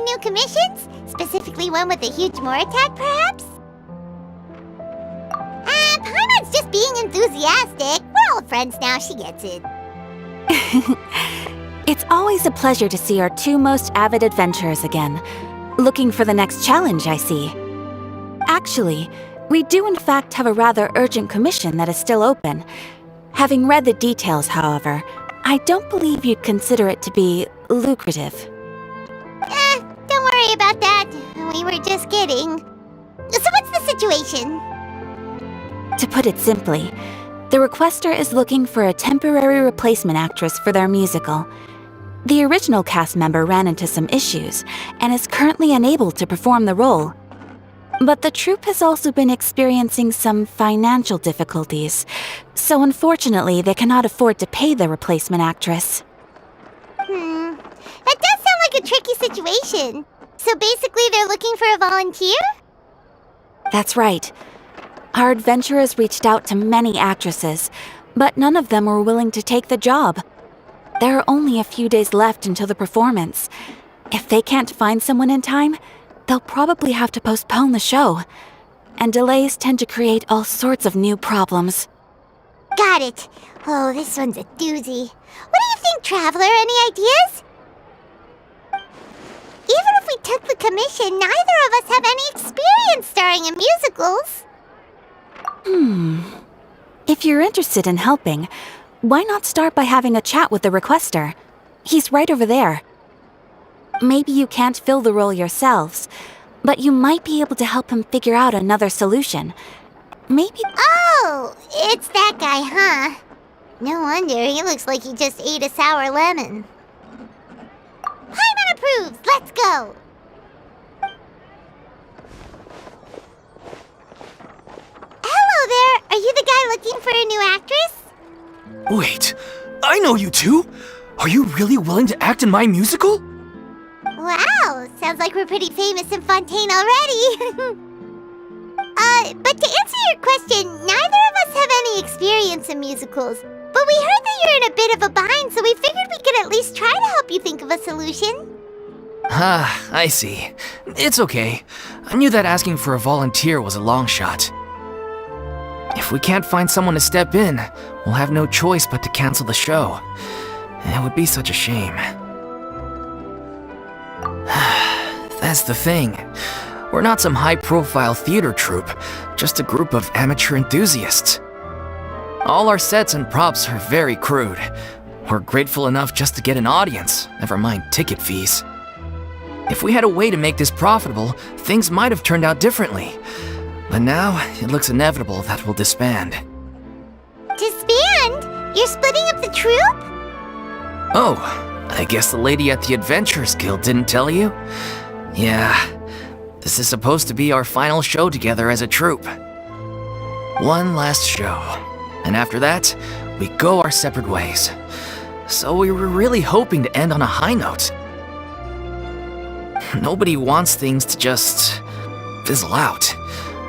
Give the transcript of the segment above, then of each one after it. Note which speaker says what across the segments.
Speaker 1: new commissions? Specifically one with a huge more attack, perhaps? Paimon's just being enthusiastic. We're old friends now, she gets it.
Speaker 2: It's always a pleasure to see our two most avid adventurers again. Looking for the next challenge, I see. Actually, we do in fact have a rather urgent commission that is still open. Having read the details, however, I don't believe you'd consider it to be lucrative.
Speaker 1: Don't worry about that. We were just kidding. So what's the situation?
Speaker 2: To put it simply, the requester is looking for a temporary replacement actress for their musical. The original cast member ran into some issues and is currently unable to perform the role. But the troupe has also been experiencing some financial difficulties, so unfortunately they cannot afford to pay the replacement actress.
Speaker 1: That does sound like a tricky situation. So basically they're looking for a volunteer?
Speaker 2: That's right. Our adventurers reached out to many actresses, but none of them were willing to take the job. There are only a few days left until the performance. If they can't find someone in time, they'll probably have to postpone the show. And delays tend to create all sorts of new problems.
Speaker 1: Got it. Oh, this one's a doozy. What do you think, Traveler? Any ideas? Even if we took the commission, neither of us have any experience starring in musicals.
Speaker 2: If you're interested in helping, why not start by having a chat with the requester? He's right over there. Maybe you can't fill the role yourselves, but you might be able to help him figure out another solution. Maybe...
Speaker 1: Oh, it's that guy, huh? No wonder, he looks like he just ate a sour lemon. Paimon approves! Let's go! Hello there! Are you the guy looking for a new actress?
Speaker 3: Wait, I know you two! Are you really willing to act in my musical?
Speaker 1: Wow, sounds like we're pretty famous in Fontaine already. But to answer your question, neither of us have any experience in musicals. But we heard that you're in a bit of a bind, so we figured we could at least try to help you think of a solution.
Speaker 3: Ah, I see. It's okay. I knew that asking for a volunteer was a long shot. If we can't find someone to step in, we'll have no choice but to cancel the show. It would be such a shame. That's the thing. We're not some high-profile theater troupe, just a group of amateur enthusiasts. All our sets and props are very crude. We're grateful enough just to get an audience, never mind ticket fees. If we had a way to make this profitable, things might have turned out differently. But now, it looks inevitable that we'll disband.
Speaker 1: Disband? You're splitting up the troupe?
Speaker 3: Oh, I guess the lady at the Adventurers Guild didn't tell you? Yeah, this is supposed to be our final show together as a troupe. One last show, and after that, we go our separate ways. So we were really hoping to end on a high note. Nobody wants things to just fizzle out.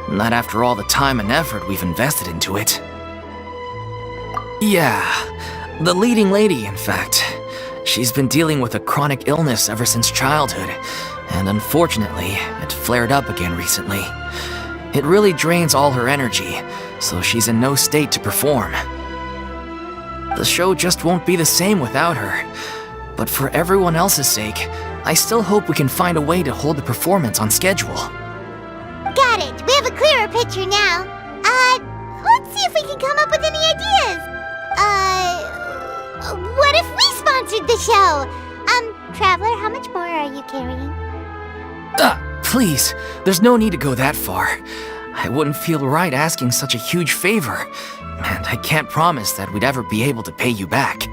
Speaker 3: Not after all the time and effort we've invested into it. Yeah, the leading lady, in fact. She's been dealing with a chronic illness ever since childhood, and unfortunately, it flared up again recently. It really drains all her energy, so she's in no state to perform. The show just won't be the same without her. But for everyone else's sake, I still hope we can find a way to hold the performance on schedule.
Speaker 1: Got it. We have a clearer picture now. Let's see if we can come up with any ideas. What if we sponsored the show? Traveler, how much more are you carrying?
Speaker 3: Please, there's no need to go that far. I wouldn't feel right asking such a huge favor, and I can't promise that we'd ever be able to pay you back.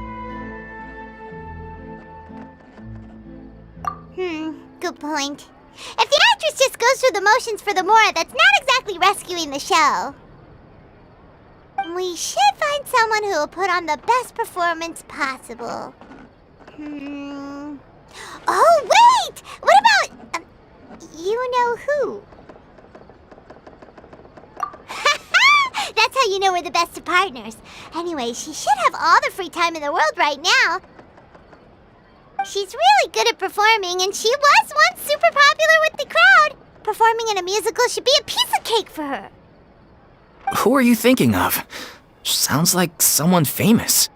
Speaker 1: Good point. If the actress just goes through the motions for the Mora, that's not exactly rescuing the show. We should find someone who will put on the best performance possible. Oh, wait! What about... you know who? That's how you know we're the best of partners. Anyway, she should have all the free time in the world right now. She's really good at performing, and she was once super popular with the crowd. Performing in a musical should be a piece of cake for her.
Speaker 3: Who are you thinking of? Sounds like someone famous.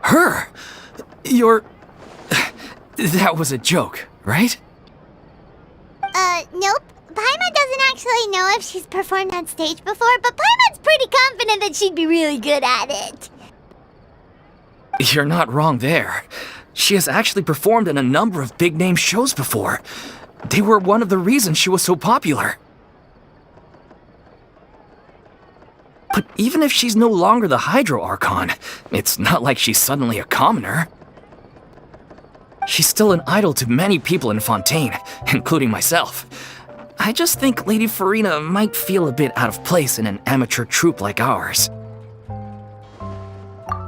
Speaker 3: Her! You're... That was a joke, right?
Speaker 1: Nope. Paimon doesn't actually know if she's performed on stage before, but Paimon's pretty confident that she'd be really good at it.
Speaker 3: You're not wrong there. She has actually performed in a number of big-name shows before. They were one of the reasons she was so popular. But even if she's no longer the Hydro Archon, it's not like she's suddenly a commoner. She's still an idol to many people in Fontaine, including myself. I just think Lady Furina might feel a bit out of place in an amateur troupe like ours.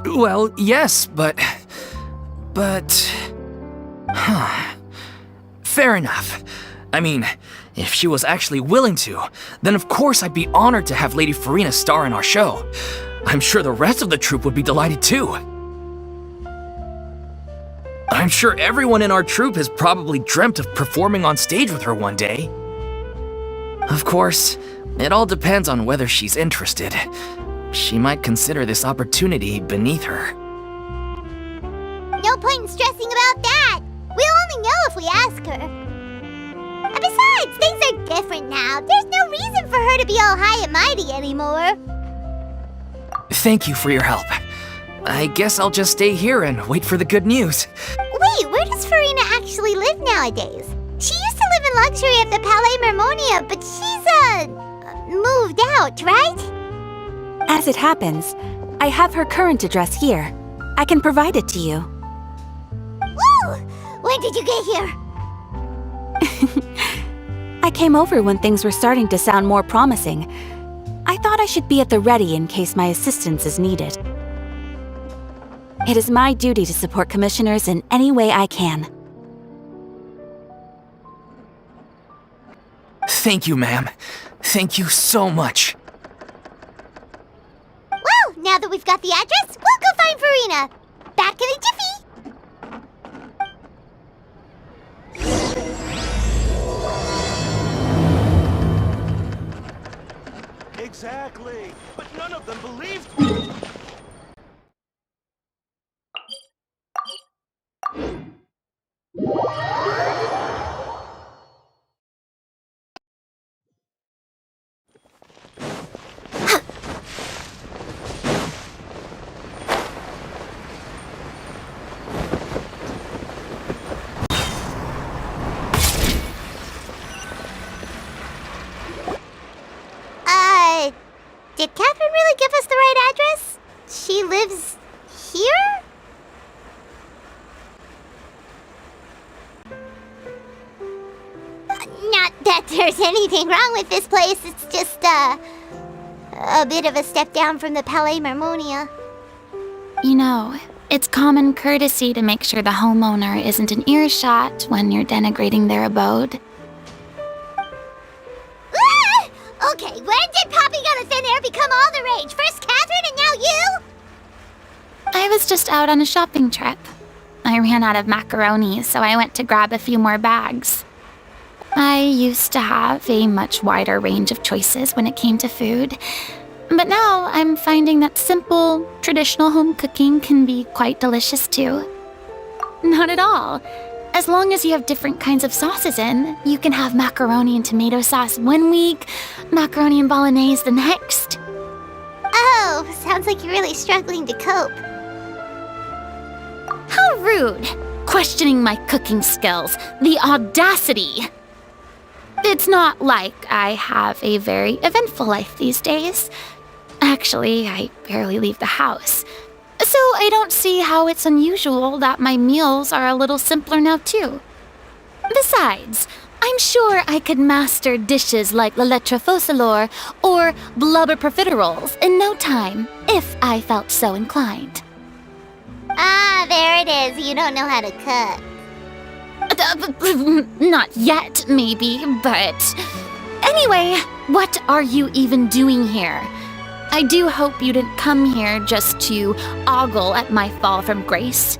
Speaker 3: Well, yes, but... Fair enough. I mean, if she was actually willing to, then of course I'd be honored to have Lady Furina star in our show. I'm sure the rest of the troupe would be delighted too. I'm sure everyone in our troupe has probably dreamt of performing on stage with her one day. Of course, it all depends on whether she's interested. She might consider this opportunity beneath her.
Speaker 1: No point in stressing about that. We'll only know if we ask her. And besides, things are different now. There's no reason for her to be all high and mighty anymore.
Speaker 3: Thank you for your help. I guess I'll just stay here and wait for the good news.
Speaker 1: Wait, where does Furina actually live nowadays? She used to live in luxury at the Palais Mermonia, but she's, moved out, right?
Speaker 2: As it happens, I have her current address here. I can provide it to you.
Speaker 1: Woo! When did you get here?
Speaker 2: I came over when things were starting to sound more promising. I thought I should be at the ready in case my assistance is needed. It is my duty to support commissioners in any way I can.
Speaker 3: Thank you, ma'am. Thank you so much.
Speaker 1: Well, now that we've got the address, we'll go find Furina. Back in a jiffy.
Speaker 4: Exactly, but none of them believed me.
Speaker 1: Did Catherine really give us the right address? She lives here? Not that there's anything wrong with this place, it's just, a bit of a step down from the Palais Mermonia.
Speaker 5: You know, it's common courtesy to make sure the homeowner isn't in earshot when you're denigrating their abode.
Speaker 1: Okay, when did popping out of thin air become all the rage? First Catherine and now you?
Speaker 5: I was just out on a shopping trip. I ran out of macaroni, so I went to grab a few more bags. I used to have a much wider range of choices when it came to food, but now I'm finding that simple, traditional home cooking can be quite delicious too. Not at all. As long as you have different kinds of sauces in, you can have macaroni and tomato sauce one week, macaroni and bolognese the next.
Speaker 1: Oh, sounds like you're really struggling to cope.
Speaker 5: How rude! Questioning my cooking skills. The audacity! It's not like I have a very eventful life these days. Actually, I barely leave the house. So I don't see how it's unusual that my meals are a little simpler now too. Besides, I'm sure I could master dishes like la lettre focilor or blubber profiteroles in no time, if I felt so inclined.
Speaker 1: Ah, there it is. You don't know how to cook.
Speaker 5: Not yet, maybe, but... Anyway, what are you even doing here? I do hope you didn't come here just to ogle at my fall from grace.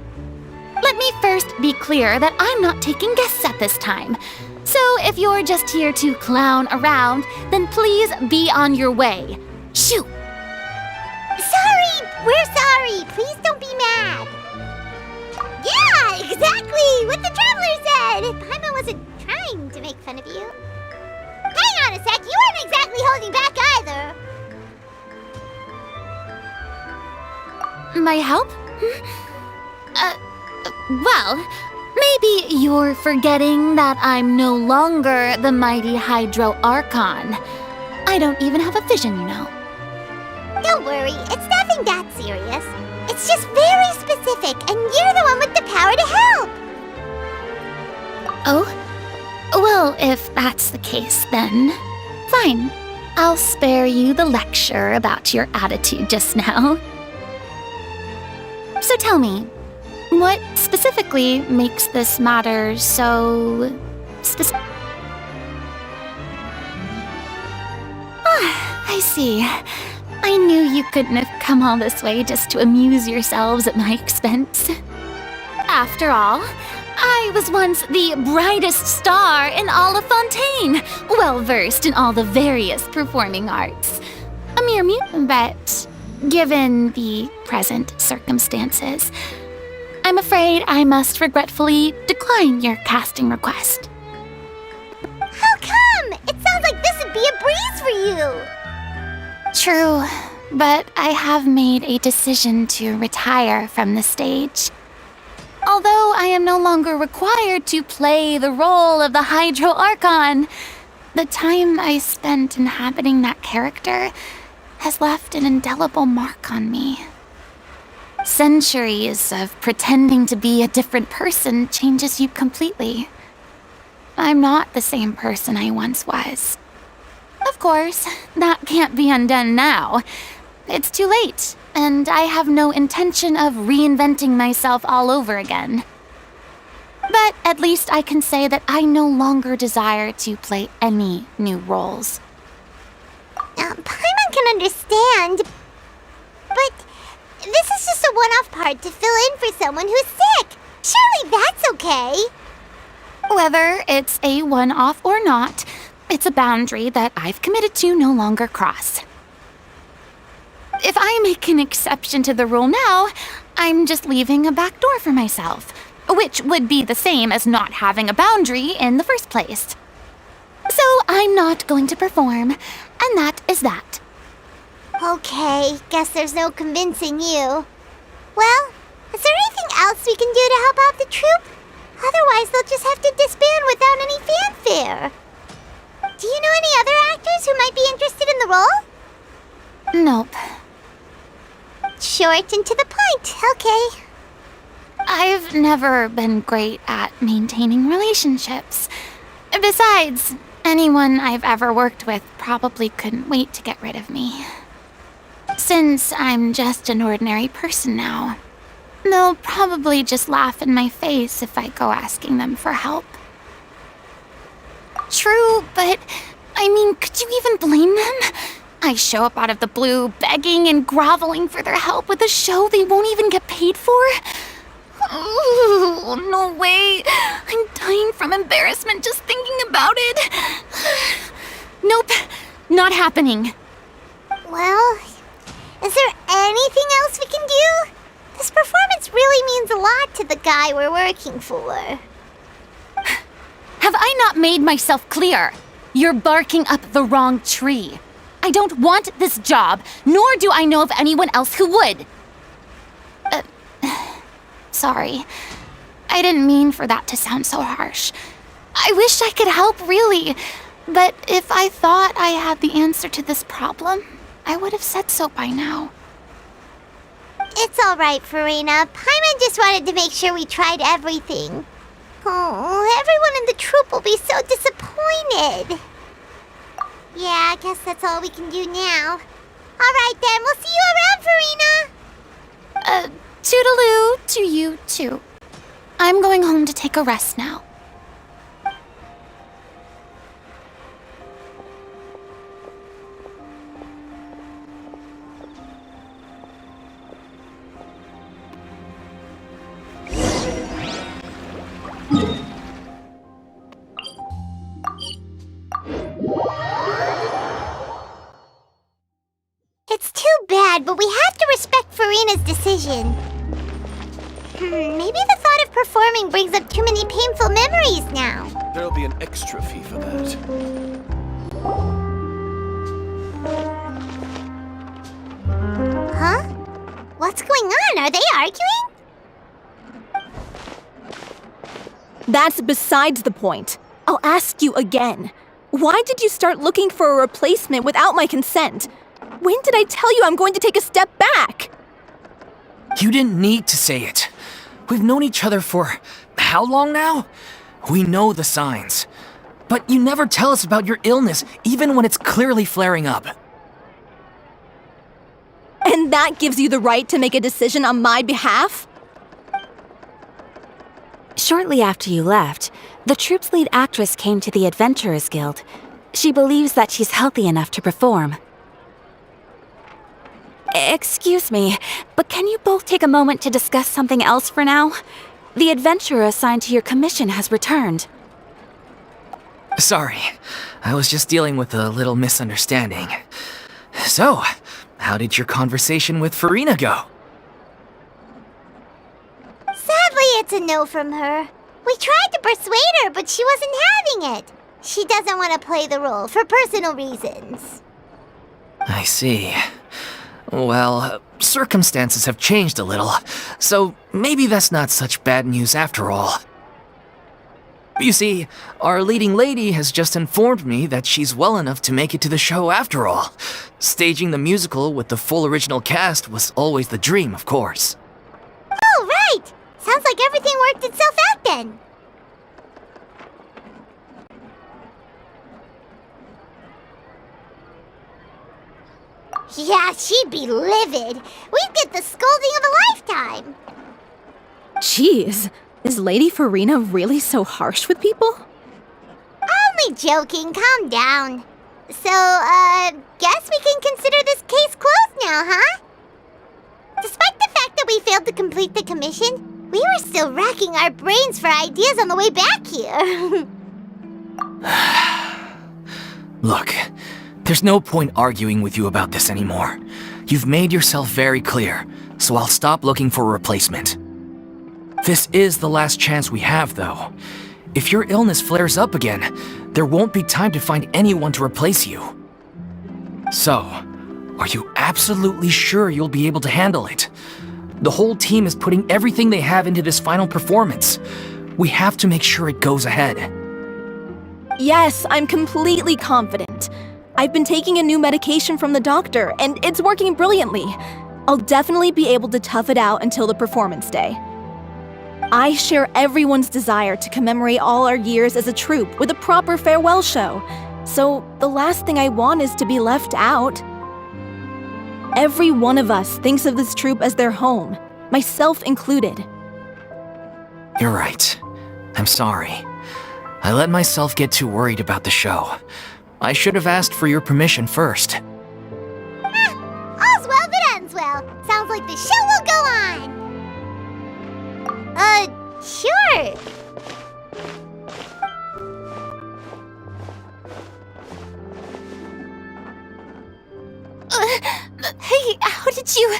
Speaker 5: Let me first be clear that I'm not taking guests at this time. So if you're just here to clown around, then please be on your way. Shoo!
Speaker 1: Sorry! We're sorry! Please don't be mad! Yeah, exactly! What the traveler said! Paimon wasn't trying to make fun of you. Hang on a sec, you weren't exactly holding back either!
Speaker 5: My help? Well, maybe you're forgetting that I'm no longer the mighty Hydro Archon. I don't even have a vision, you know.
Speaker 1: Don't worry, it's nothing that serious. It's just very specific, and you're the one with the power to help!
Speaker 5: Oh? Well, if that's the case, then fine. I'll spare you the lecture about your attitude just now. So tell me, what specifically makes this matter so specific? Ah, I see. I knew you couldn't have come all this way just to amuse yourselves at my expense. After all, I was once the brightest star in all of Fontaine, well-versed in all the various performing arts. A mere mute, but given the present circumstances, I'm afraid I must regretfully decline your casting request.
Speaker 1: How come? It sounds like this would be a breeze for you!
Speaker 5: True, but I have made a decision to retire from the stage. Although I am no longer required to play the role of the Hydro Archon, the time I spent inhabiting that character has left an indelible mark on me. Centuries of pretending to be a different person changes you completely. I'm not the same person I once was. Of course, that can't be undone now. It's too late, and I have no intention of reinventing myself all over again. But at least I can say that I no longer desire to play any new roles.
Speaker 1: Paimon can understand, but this is just a one-off part to fill in for someone who's sick. Surely that's okay.
Speaker 5: Whether it's a one-off or not, it's a boundary that I've committed to no longer cross. If I make an exception to the rule now, I'm just leaving a back door for myself, which would be the same as not having a boundary in the first place. So I'm not going to perform, and that is that.
Speaker 1: Okay, guess there's no convincing you. Well, is there anything else we can do to help out the troupe? Otherwise, they'll just have to disband without any fanfare. Do you know any other actors who might be interested in the role?
Speaker 5: Nope.
Speaker 1: Short and to the point, okay.
Speaker 5: I've never been great at maintaining relationships. Besides, anyone I've ever worked with probably couldn't wait to get rid of me. Since I'm just an ordinary person now, they'll probably just laugh in my face if I go asking them for help. True, but I mean, could you even blame them? I show up out of the blue, begging and groveling for their help with a show they won't even get paid for? Oh, no way. I'm dying from embarrassment just thinking about it. Nope, not happening.
Speaker 1: Well, is there anything else we can do? This performance really means a lot to the guy we're working for.
Speaker 5: Have I not made myself clear? You're barking up the wrong tree. I don't want this job, nor do I know of anyone else who would. Sorry. I didn't mean for that to sound so harsh. I wish I could help, really. But if I thought I had the answer to this problem, I would have said so by now.
Speaker 1: It's all right, Furina. Paimon just wanted to make sure we tried everything. Oh, everyone in the troupe will be so disappointed. Yeah, I guess that's all we can do now. All right, then. We'll see you around, Furina.
Speaker 5: Toodaloo to you, too. I'm going home to take a rest now.
Speaker 1: Furina's decision. Maybe the thought of performing brings up too many painful memories now.
Speaker 4: There'll be an extra fee for that.
Speaker 1: Huh? What's going on? Are they arguing?
Speaker 6: That's besides the point. I'll ask you again. Why did you start looking for a replacement without my consent? When did I tell you I'm going to take a step back?
Speaker 3: You didn't need to say it. We've known each other for how long now? We know the signs. But you never tell us about your illness, even when it's clearly flaring up.
Speaker 6: And that gives you the right to make a decision on my behalf?
Speaker 2: Shortly after you left, the troupe's lead actress came to the Adventurers Guild. She believes that she's healthy enough to perform. Excuse me, but can you both take a moment to discuss something else for now? The adventurer assigned to your commission has returned.
Speaker 3: Sorry, I was just dealing with a little misunderstanding. So, how did your conversation with Furina go?
Speaker 1: Sadly, it's a no from her. We tried to persuade her, but she wasn't having it. She doesn't want to play the role for personal reasons.
Speaker 3: I see. Well, circumstances have changed a little, so maybe that's not such bad news after all. You see, our leading lady has just informed me that she's well enough to make it to the show after all. Staging the musical with the full original cast was always the dream, of course.
Speaker 1: Oh, right! Sounds like everything worked itself out then. Yeah, she'd be livid. We'd get the scolding of a lifetime.
Speaker 6: Jeez, is Lady Furina really so harsh with people?
Speaker 1: Only joking, calm down. So, guess we can consider this case closed now, huh? Despite the fact that we failed to complete the commission, we were still racking our brains for ideas on the way back here.
Speaker 3: Look, there's no point arguing with you about this anymore. You've made yourself very clear, so I'll stop looking for a replacement. This is the last chance we have, though. If your illness flares up again, there won't be time to find anyone to replace you. So, are you absolutely sure you'll be able to handle it? The whole team is putting everything they have into this final performance. We have to make sure it goes ahead.
Speaker 6: Yes, I'm completely confident. I've been taking a new medication from the doctor, and it's working brilliantly. I'll definitely be able to tough it out until the performance day. I share everyone's desire to commemorate all our years as a troupe with a proper farewell show, so the last thing I want is to be left out. Every one of us thinks of this troupe as their home, myself included.
Speaker 3: You're right. I'm sorry. I let myself get too worried about the show. I should have asked for your permission first.
Speaker 1: All's well that ends well. Sounds like the show will go on. Sure.
Speaker 5: Hey, how did you...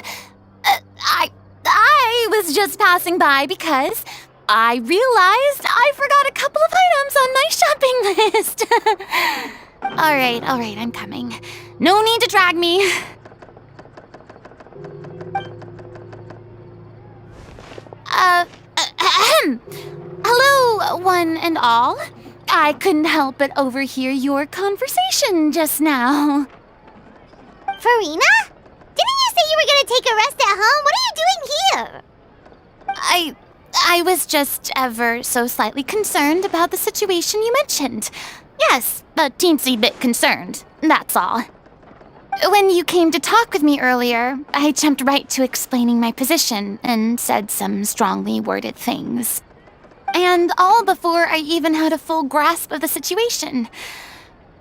Speaker 5: I was just passing by because I realized I forgot a couple of items on my shopping list. All right, I'm coming. No need to drag me. Hello, one and all. I couldn't help but overhear your conversation just now.
Speaker 1: Furina? Didn't you say you were gonna take a rest at home? What are you doing here?
Speaker 5: I was just ever so slightly concerned about the situation you mentioned. Yes, a teensy bit concerned, that's all. When you came to talk with me earlier, I jumped right to explaining my position and said some strongly worded things. And all before I even had a full grasp of the situation.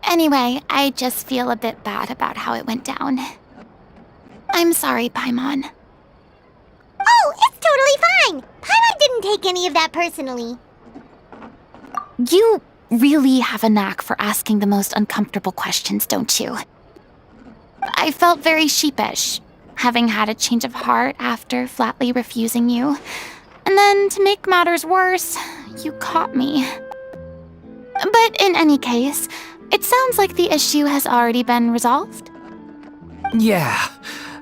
Speaker 5: Anyway, I just feel a bit bad about how it went down. I'm sorry, Paimon.
Speaker 1: Oh, it's totally fine. Paimon didn't take any of that personally.
Speaker 5: You really have a knack for asking the most uncomfortable questions, don't you? I felt very sheepish. having had a change of heart after flatly refusing you. And then, to make matters worse, you caught me. But in any case, it sounds like the issue has already been resolved.
Speaker 3: Yeah.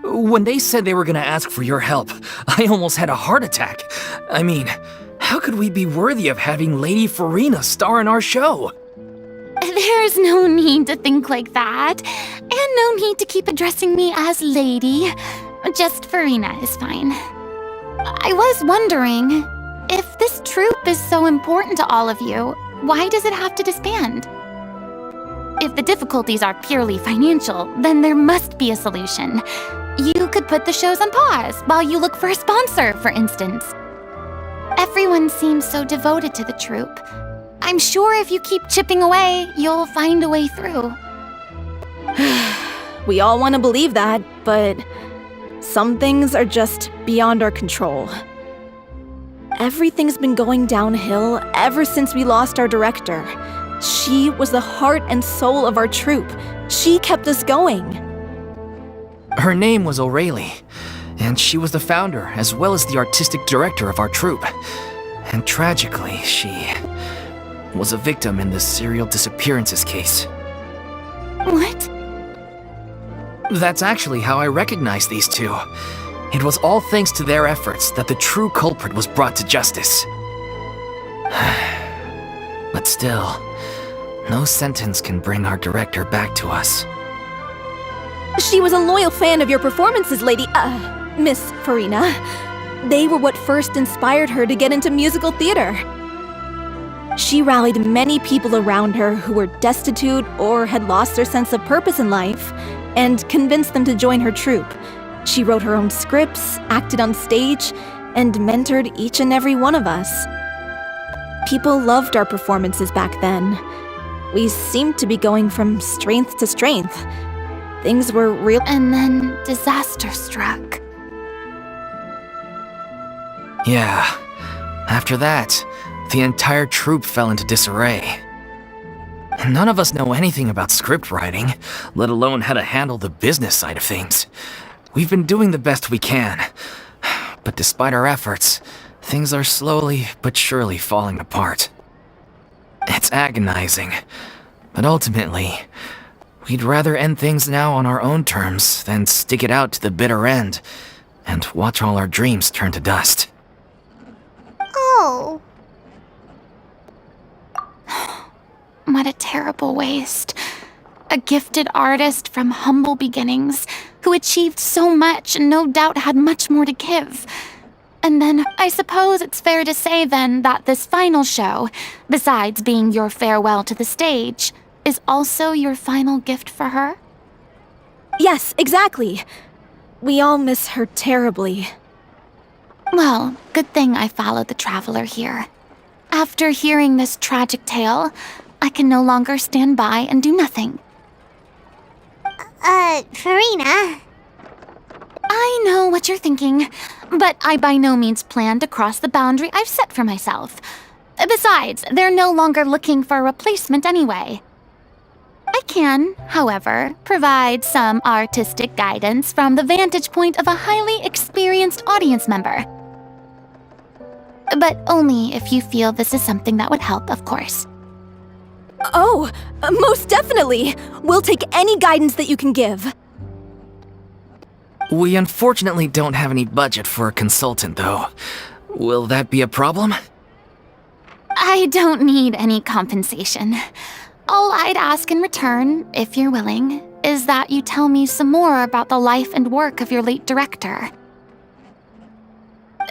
Speaker 3: When they said they were gonna ask for your help, I almost had a heart attack. I mean, how could we be worthy of having Lady Furina star in our show?
Speaker 5: There's no need to think like that, and no need to keep addressing me as lady. Just Furina is fine. I was wondering, if this troupe is so important to all of you, why does it have to disband? If the difficulties are purely financial, then there must be a solution. You could put the shows on pause while you look for a sponsor, for instance. Everyone seems so devoted to the troupe. I'm sure if you keep chipping away, you'll find a way through.
Speaker 6: We all want to believe that, but some things are just beyond our control. Everything's been going downhill ever since we lost our director. She was the heart and soul of our troupe. She kept us going.
Speaker 3: Her name was O'Reilly, and she was the founder as well as the artistic director of our troupe. And tragically, she was a victim in the serial disappearances case.
Speaker 5: What?
Speaker 3: That's actually how I recognized these two. It was all thanks to their efforts that the true culprit was brought to justice. But still, no sentence can bring our director back to us.
Speaker 6: She was a loyal fan of your performances, Miss Furina. They were what first inspired her to get into musical theater. She rallied many people around her who were destitute or had lost their sense of purpose in life, and convinced them to join her troupe. She wrote her own scripts, acted on stage, and mentored each and every one of us. People loved our performances back then. We seemed to be going from strength to strength. Things were real.
Speaker 5: And then disaster struck.
Speaker 3: Yeah. After that, the entire troupe fell into disarray. None of us know anything about script writing, let alone how to handle the business side of things. We've been doing the best we can, but despite our efforts, things are slowly but surely falling apart. It's agonizing, but ultimately, we'd rather end things now on our own terms than stick it out to the bitter end and watch all our dreams turn to dust.
Speaker 1: Oh.
Speaker 5: What a terrible waste. A gifted artist from humble beginnings who achieved so much and no doubt had much more to give. And then I suppose it's fair to say then that this final show, besides being your farewell to the stage, is also your final gift for her?
Speaker 6: Yes, exactly. We all miss her terribly.
Speaker 5: Well, good thing I followed the traveler here. After hearing this tragic tale, I can no longer stand by and do nothing.
Speaker 1: Furina.
Speaker 5: I know what you're thinking, but I by no means plan to cross the boundary I've set for myself. Besides, they're no longer looking for a replacement anyway. I can, however, provide some artistic guidance from the vantage point of a highly experienced audience member. But only if you feel this is something that would help, of course.
Speaker 6: Oh, most definitely! We'll take any guidance that you can give.
Speaker 3: We unfortunately don't have any budget for a consultant, though. Will that be a problem?
Speaker 5: I don't need any compensation. All I'd ask in return, if you're willing, is that you tell me some more about the life and work of your late director.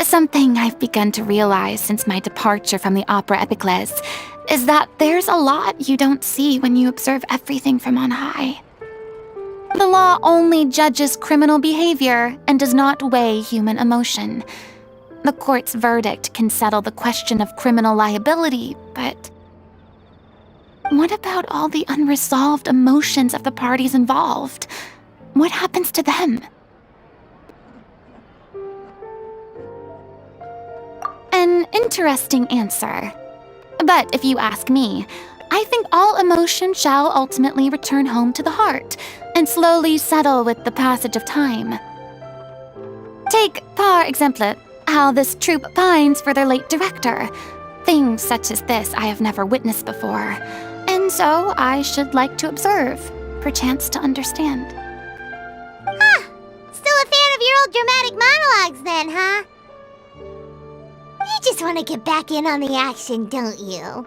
Speaker 5: Something I've begun to realize since my departure from the Opera Epiclese is that there's a lot you don't see when you observe everything from on high. The law only judges criminal behavior and does not weigh human emotion. The court's verdict can settle the question of criminal liability, but what about all the unresolved emotions of the parties involved? What happens to them? An interesting answer. But if you ask me, I think all emotion shall ultimately return home to the heart and slowly settle with the passage of time. Take, par exemple, how this troupe pines for their late director. Things such as this I have never witnessed before, and so I should like to observe, perchance to understand.
Speaker 1: Still a fan of your old dramatic monologues then, huh? You just want to get back in on the action, don't you?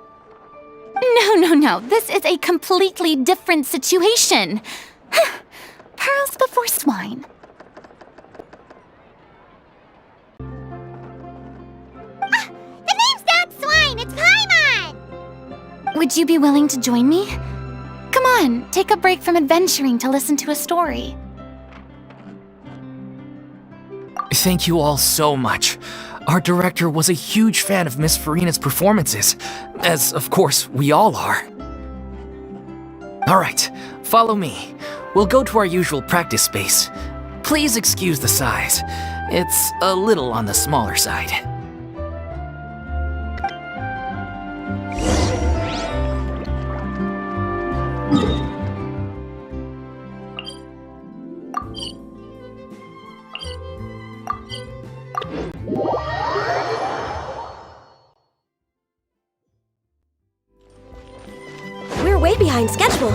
Speaker 5: No. This is a completely different situation. Pearls before swine.
Speaker 1: The name's not Swine, it's Paimon!
Speaker 5: Would you be willing to join me? Come on, take a break from adventuring to listen to a story.
Speaker 3: Thank you all so much. Our director was a huge fan of Miss Furina's performances, as of course we all are. Alright, follow me. We'll go to our usual practice space. Please excuse the size. It's a little on the smaller side.
Speaker 6: We're way behind schedule.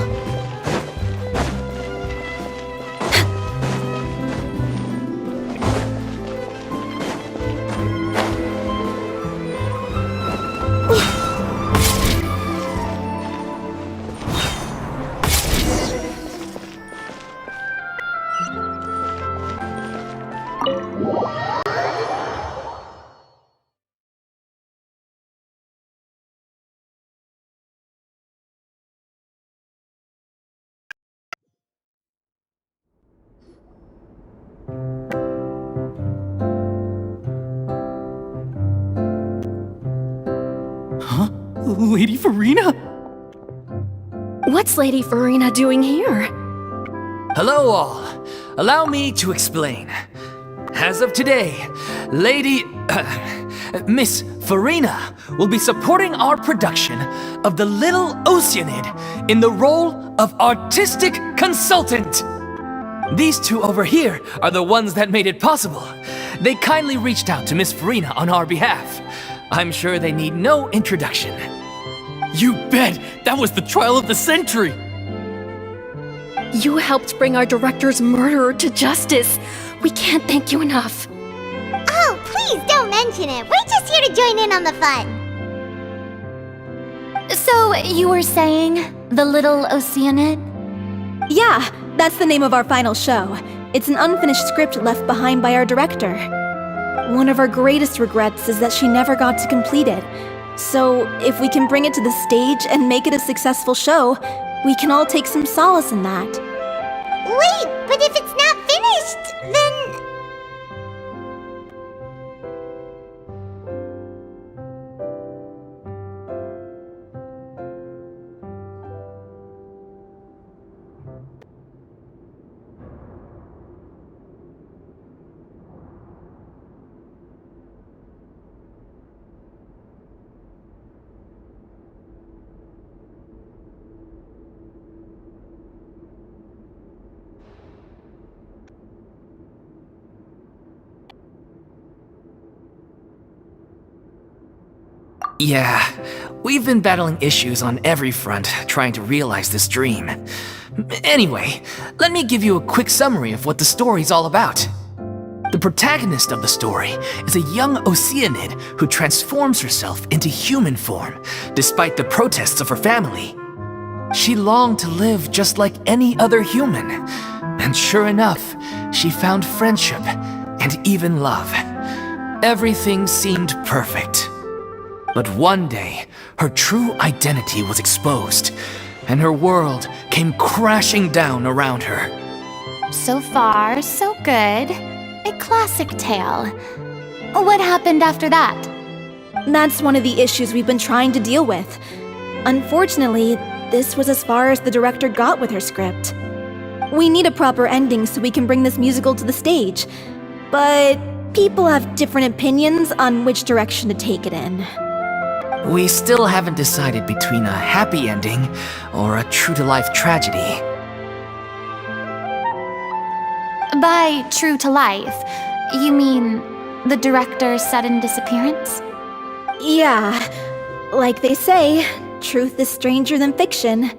Speaker 3: Huh? Lady Furina?
Speaker 6: What's Lady Furina doing here?
Speaker 3: Hello all. Allow me to explain. As of today, Miss Furina will be supporting our production of The Little Oceanid in the role of artistic consultant. These two over here are the ones that made it possible. They kindly reached out to Miss Furina on our behalf. I'm sure they need no introduction. You bet! That was the trial of the century!
Speaker 6: You helped bring our director's murderer to justice. We can't thank you enough.
Speaker 1: Oh, please don't mention it. We're just here to join in on the fun.
Speaker 5: So, you were saying The Little Oceanid?
Speaker 6: Yeah, that's the name of our final show. It's an unfinished script left behind by our director. One of our greatest regrets is that she never got to complete it. So, if we can bring it to the stage and make it a successful show, we can all take some solace in that.
Speaker 1: Wait, but if it's not finished, then...
Speaker 3: Yeah, we've been battling issues on every front trying to realize this dream. Anyway, let me give you a quick summary of what the story's all about. The protagonist of the story is a young Oceanid who transforms herself into human form, despite the protests of her family. She longed to live just like any other human, and sure enough, she found friendship and even love. Everything seemed perfect. But one day, her true identity was exposed, and her world came crashing down around her.
Speaker 5: So far, so good. A classic tale. What happened after that?
Speaker 6: That's one of the issues we've been trying to deal with. Unfortunately, this was as far as the director got with her script. We need a proper ending so we can bring this musical to the stage. But people have different opinions on which direction to take it in.
Speaker 3: We still haven't decided between a happy ending or a true-to-life tragedy.
Speaker 5: By true to life, You mean the director's sudden disappearance?
Speaker 6: Yeah, like they say, truth is stranger than fiction.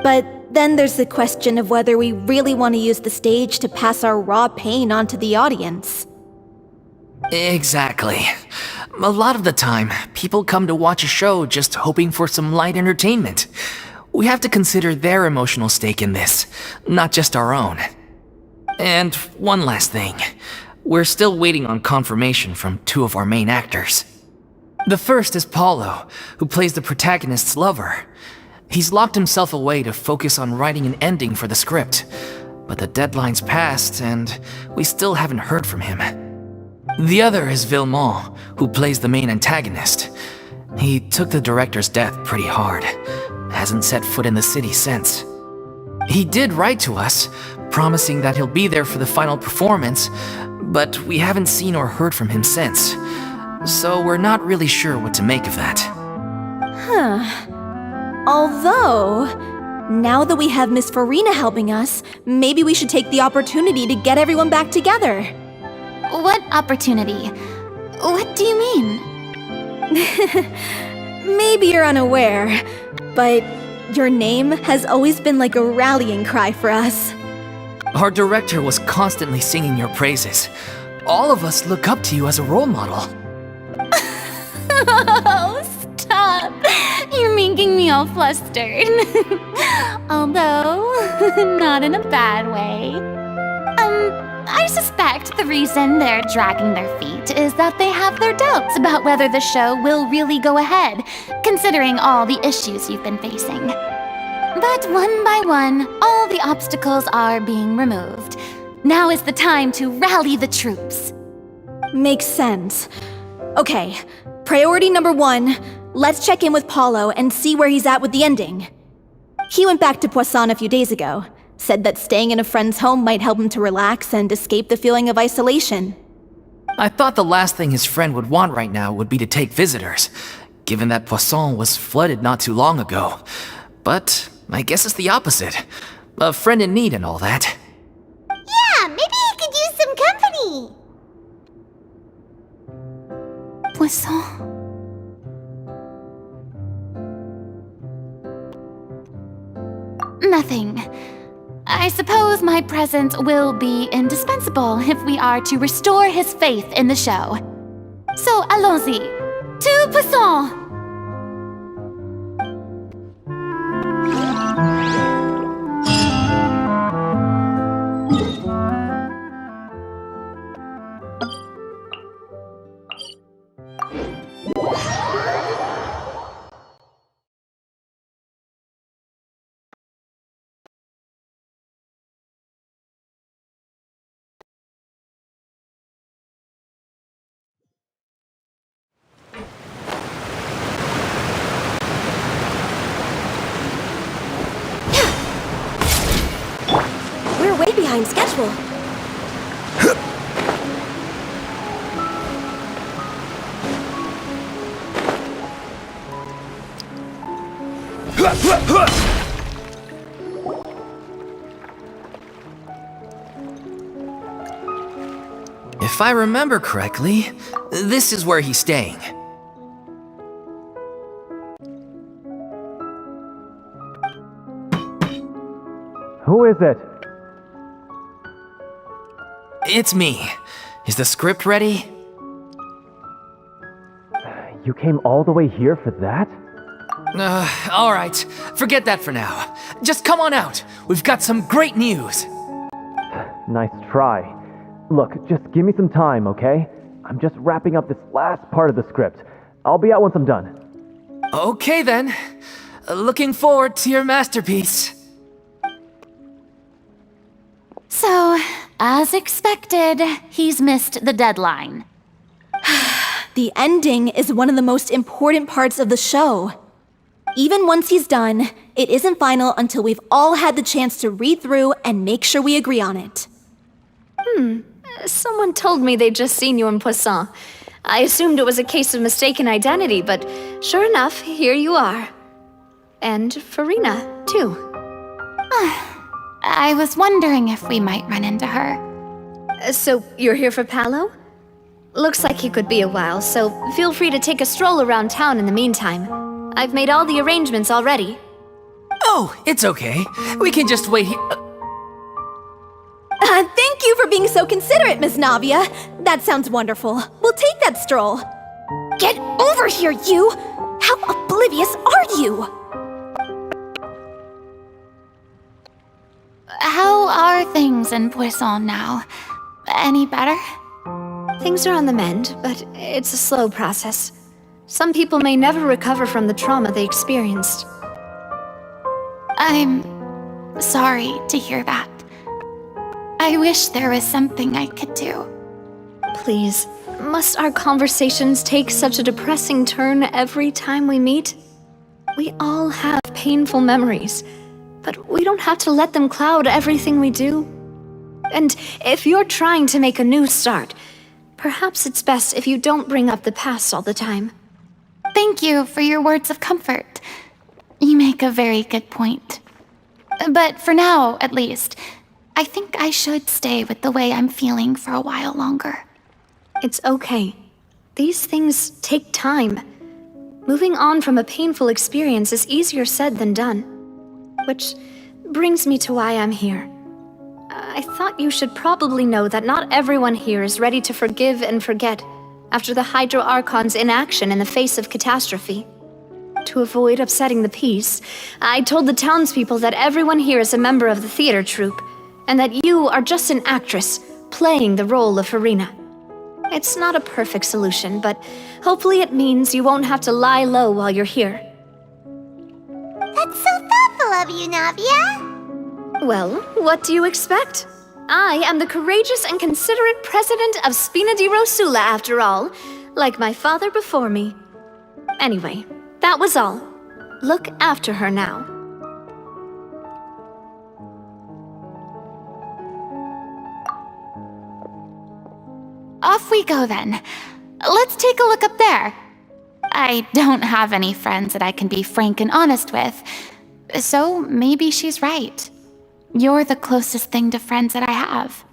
Speaker 6: But then there's the question of whether we really want to use the stage to pass our raw pain onto the audience.
Speaker 3: Exactly. A lot of the time, people come to watch a show just hoping for some light entertainment. We have to consider their emotional stake in this, not just our own. And one last thing. We're still waiting on confirmation from two of our main actors. The first is Paulo, who plays the protagonist's lover. He's locked himself away to focus on writing an ending for the script, but the deadline's passed and we still haven't heard from him. The other is Villemont, who plays the main antagonist. He took the director's death pretty hard. Hasn't set foot in the city since. He did write to us, promising that he'll be there for the final performance, but we haven't seen or heard from him since. So we're not really sure what to make of that.
Speaker 6: Although, now that we have Miss Furina helping us, maybe we should take the opportunity to get everyone back together.
Speaker 5: What opportunity? What do you mean?
Speaker 6: Maybe you're unaware, but your name has always been like a rallying cry for us.
Speaker 3: Our director was constantly singing your praises. All of us look up to you as a role model.
Speaker 5: Oh, stop! You're making me all flustered. Although, not in a bad way. I suspect the reason they're dragging their feet is that they have their doubts about whether the show will really go ahead, considering all the issues you've been facing. But one by one, all the obstacles are being removed. Now is the time to rally the troops.
Speaker 6: Makes sense. Okay, priority number 1, let's check in with Paulo and see where he's at with the ending. He went back to Poisson a few days ago, said that staying in a friend's home might help him to relax and escape the feeling of isolation.
Speaker 3: I thought the last thing his friend would want right now would be to take visitors, given that Poisson was flooded not too long ago. But I guess it's the opposite. A friend in need and all that.
Speaker 1: Yeah, maybe he could use some company.
Speaker 5: Poisson. Nothing. I suppose my presence will be indispensable if we are to restore his faith in the show. So allons-y. To Poisson!
Speaker 6: We're way behind schedule.
Speaker 3: If I remember correctly, this is where he's staying.
Speaker 7: Who is it?
Speaker 3: It's me. Is the script ready?
Speaker 7: You came all the way here for that?
Speaker 3: Alright. Forget that for now. Just come on out. We've got some great news.
Speaker 7: Nice try. Look, just give me some time, okay? I'm just wrapping up this last part of the script. I'll be out once I'm done.
Speaker 3: Okay then. Looking forward to your masterpiece.
Speaker 5: So, as expected, he's missed the deadline.
Speaker 6: The ending is one of the most important parts of the show. Even once he's done, it isn't final until we've all had the chance to read through and make sure we agree on it.
Speaker 8: Someone told me they'd just seen you in Poisson. I assumed it was a case of mistaken identity, but sure enough, here you are. And Furina, too.
Speaker 5: I was wondering if we might run into her.
Speaker 8: So, you're here for Paolo? Looks like he could be a while, so feel free to take a stroll around town in the meantime. I've made all the arrangements already.
Speaker 3: Oh, it's okay. We can just wait here.
Speaker 6: Thank you for being so considerate, Miss Navia. That sounds wonderful. We'll take that stroll. Get over here, you! How oblivious are you?
Speaker 2: How are things in Poisson now? Any better?
Speaker 8: Things are on the mend, but it's a slow process. Some people may never recover from the trauma they experienced.
Speaker 2: I'm sorry to hear that. I wish there was something I could do.
Speaker 8: Please, must our conversations take such a depressing turn every time we meet? We all have painful memories, but we don't have to let them cloud everything we do. And if you're trying to make a new start, perhaps it's best if you don't bring up the past all the time.
Speaker 2: Thank you for your words of comfort. You make a very good point. But for now, at least, I think I should stay with the way I'm feeling for a while longer.
Speaker 8: It's okay. These things take time. Moving on from a painful experience is easier said than done. Which brings me to why I'm here. I thought you should probably know that not everyone here is ready to forgive and forget after the Hydro Archon's inaction in the face of catastrophe. To avoid upsetting the peace, I told the townspeople that everyone here is a member of the theater troupe, and that you are just an actress playing the role of Furina. It's not a perfect solution, but hopefully it means you won't have to lie low while you're here.
Speaker 1: That's so thoughtful of you, Navia.
Speaker 8: Well, what do you expect? I am the courageous and considerate president of Spina di Rosula, after all, like my father before me. Anyway, that was all. Look after her now.
Speaker 2: Off we go then. Let's take a look up there. I don't have any friends that I can be frank and honest with, so maybe she's right. You're the closest thing to friends that I have.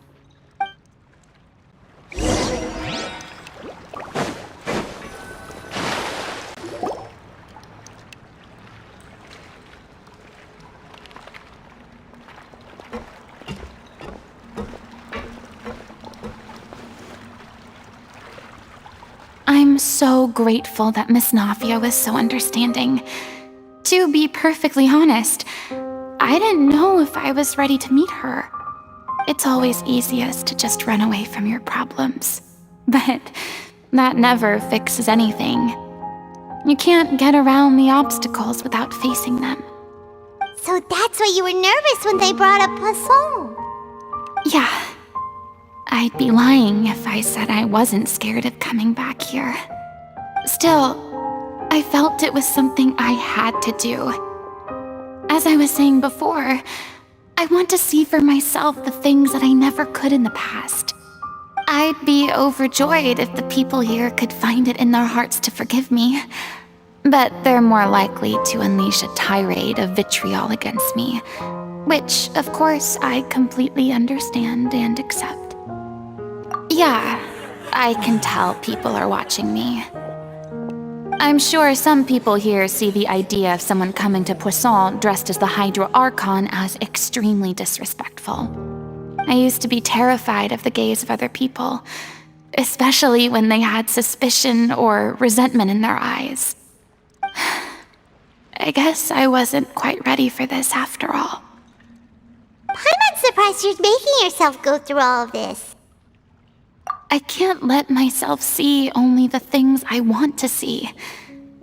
Speaker 2: I'm so grateful that Miss Navia was so understanding. To be perfectly honest, I didn't know if I was ready to meet her. It's always easiest to just run away from your problems. But that never fixes anything. You can't get around the obstacles without facing them.
Speaker 1: So that's why you were nervous when they brought up Poisson.
Speaker 2: Yeah. I'd be lying if I said I wasn't scared of coming back here. Still, I felt it was something I had to do. As I was saying before, I want to see for myself the things that I never could in the past. I'd be overjoyed if the people here could find it in their hearts to forgive me. But they're more likely to unleash a tirade of vitriol against me, which, of course, I completely understand and accept. Yeah, I can tell people are watching me. I'm sure some people here see the idea of someone coming to Poisson dressed as the Hydro Archon as extremely disrespectful. I used to be terrified of the gaze of other people, especially when they had suspicion or resentment in their eyes. I guess I wasn't quite ready for this after all.
Speaker 1: I'm not surprised you're making yourself go through all of this.
Speaker 2: I can't let myself see only the things I want to see.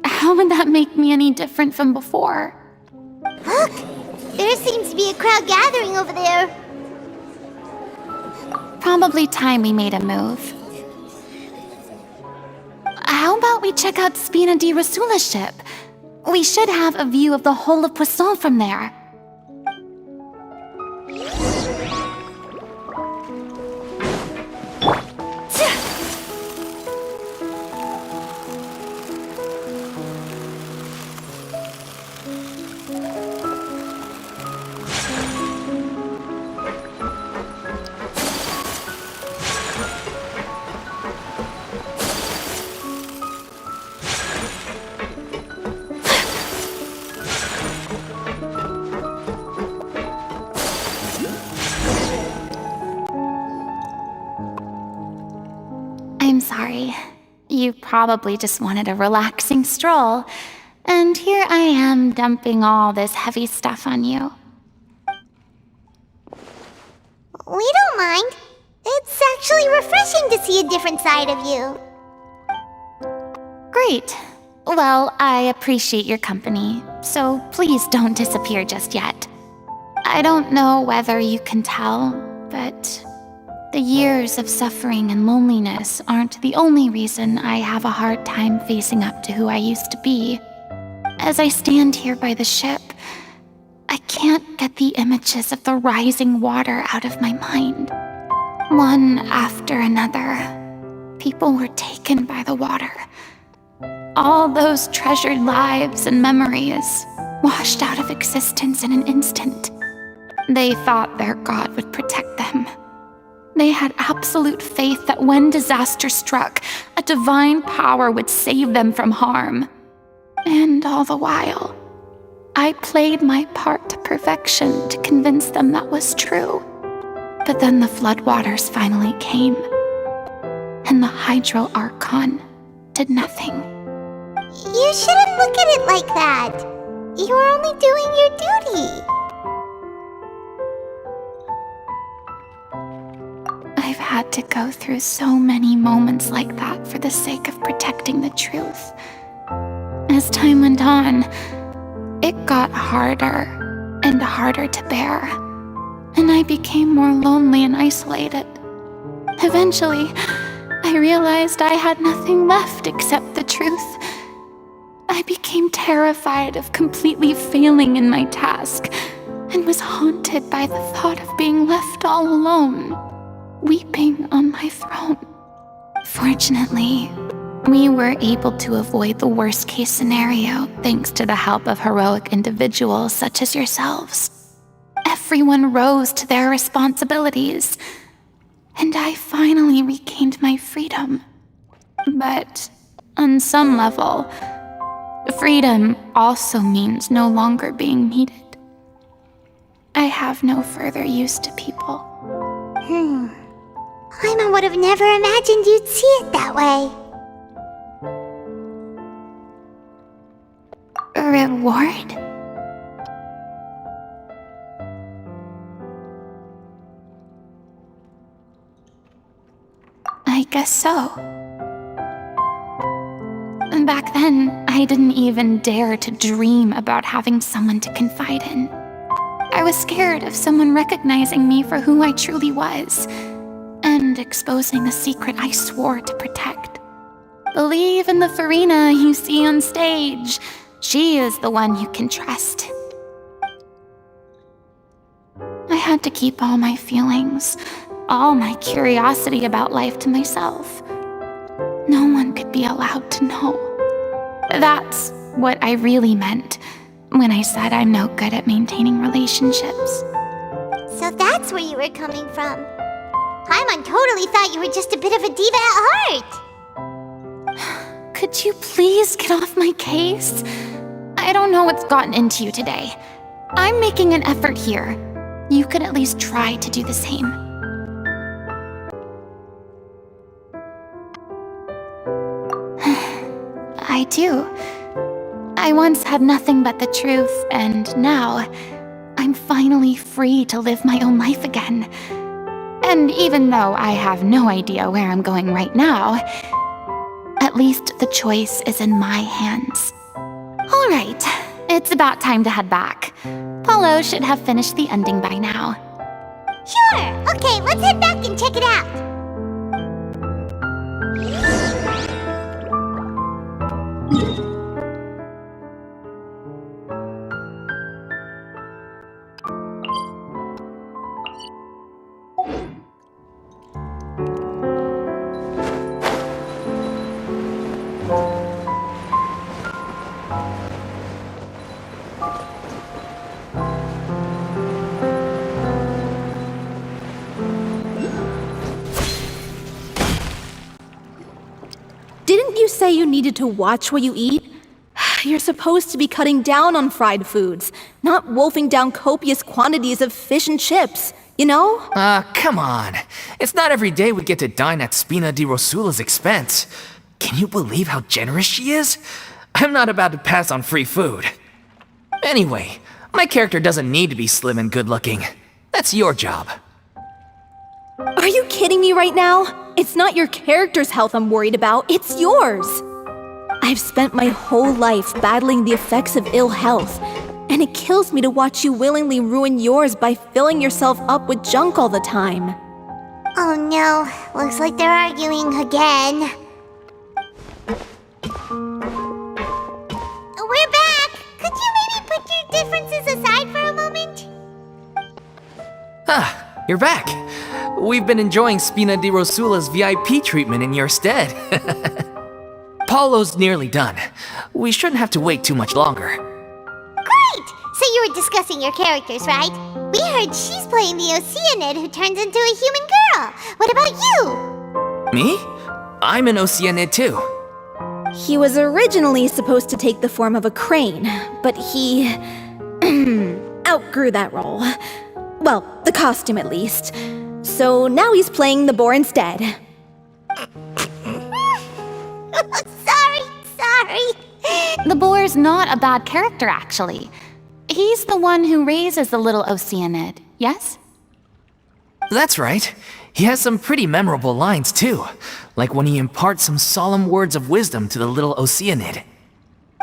Speaker 2: How would that make me any different from before?
Speaker 1: Look! There seems to be a crowd gathering over there.
Speaker 2: Probably time we made a move. How about we check out Spina di Rosula's ship? We should have a view of the whole of Poisson from there.
Speaker 5: I'm sorry. You probably just wanted a relaxing stroll, and here I am dumping all this heavy stuff on you.
Speaker 1: We don't mind. It's actually refreshing to see a different side of you.
Speaker 5: Great. Well, I appreciate your company, so please don't disappear just yet. I don't know whether you can tell, but the years of suffering and loneliness aren't the only reason I have a hard time facing up to who I used to be. As I stand here by the ship, I can't get the images of the rising water out of my mind. One after another, people were taken by the water. All those treasured lives and memories washed out of existence in an instant. They thought their god would protect them. They had absolute faith that when disaster struck, a divine power would save them from harm. And all the while, I played my part to perfection to convince them that was true. But then the floodwaters finally came, and the Hydro Archon did nothing.
Speaker 1: You shouldn't look at it like that. You were only doing your duty.
Speaker 5: I've had to go through so many moments like that for the sake of protecting the truth. As time went on, it got harder and harder to bear, and I became more lonely and isolated. Eventually, I realized I had nothing left except the truth. I became terrified of completely failing in my task, and was haunted by the thought of being left all alone, weeping on my throne. Fortunately, we were able to avoid the worst-case scenario thanks to the help of heroic individuals such as yourselves. Everyone rose to their responsibilities, and I finally regained my freedom. But on some level, freedom also means no longer being needed. I have no further use to people.
Speaker 1: Paimon would have never imagined you'd see it that way.
Speaker 5: A reward? I guess so. Back then, I didn't even dare to dream about having someone to confide in. I was scared of someone recognizing me for who I truly was, and exposing a secret I swore to protect. Believe in the Furina you see on stage. She is the one you can trust. I had to keep all my feelings, all my curiosity about life to myself. No one could be allowed to know. That's what I really meant when I said I'm no good at maintaining relationships.
Speaker 1: So that's where you were coming from. Paimon totally thought you were just a bit of a diva at heart.
Speaker 5: Could you please get off my case? I don't know what's gotten into you today. I'm making an effort here. You could at least try to do the same. I do. I once had nothing but the truth, and now I'm finally free to live my own life again. And even though I have no idea where I'm going right now, at least the choice is in my hands. All right, it's about time to head back. Paulo should have finished the ending by now.
Speaker 1: Sure! Okay, let's head back and check it out.
Speaker 6: Didn't you say you needed to watch what you eat? You're supposed to be cutting down on fried foods, not wolfing down copious quantities of fish and chips. you know?
Speaker 3: Come on. It's not every day we get to dine at Spina di Rosula's expense. Can you believe how generous she is? I'm not about to pass on free food. Anyway, my character doesn't need to be slim and good-looking. That's your job.
Speaker 6: Are you kidding me right now? It's not your character's health I'm worried about, it's yours. I've spent my whole life battling the effects of ill health, and it kills me to watch you willingly ruin yours by filling yourself up with junk all the time.
Speaker 1: Oh no, looks like they're arguing again. We're back! Could you maybe put your differences aside for a moment?
Speaker 3: You're back. We've been enjoying Spina di Rosula's VIP treatment in your stead. Paulo's nearly done. We shouldn't have to wait too much longer.
Speaker 1: Great! So you were discussing your characters, right? We heard she's playing the Oceanid who turns into a human girl. What about you?
Speaker 3: Me? I'm an Oceanid too.
Speaker 6: He was originally supposed to take the form of a crane, but he outgrew that role. Well, the costume at least. So now he's playing the boar instead.
Speaker 1: Sorry.
Speaker 5: The boar's not a bad character, actually. He's the one who raises the little Oceanid, yes?
Speaker 3: That's right. He has some pretty memorable lines too, like when he imparts some solemn words of wisdom to the little Oceanid.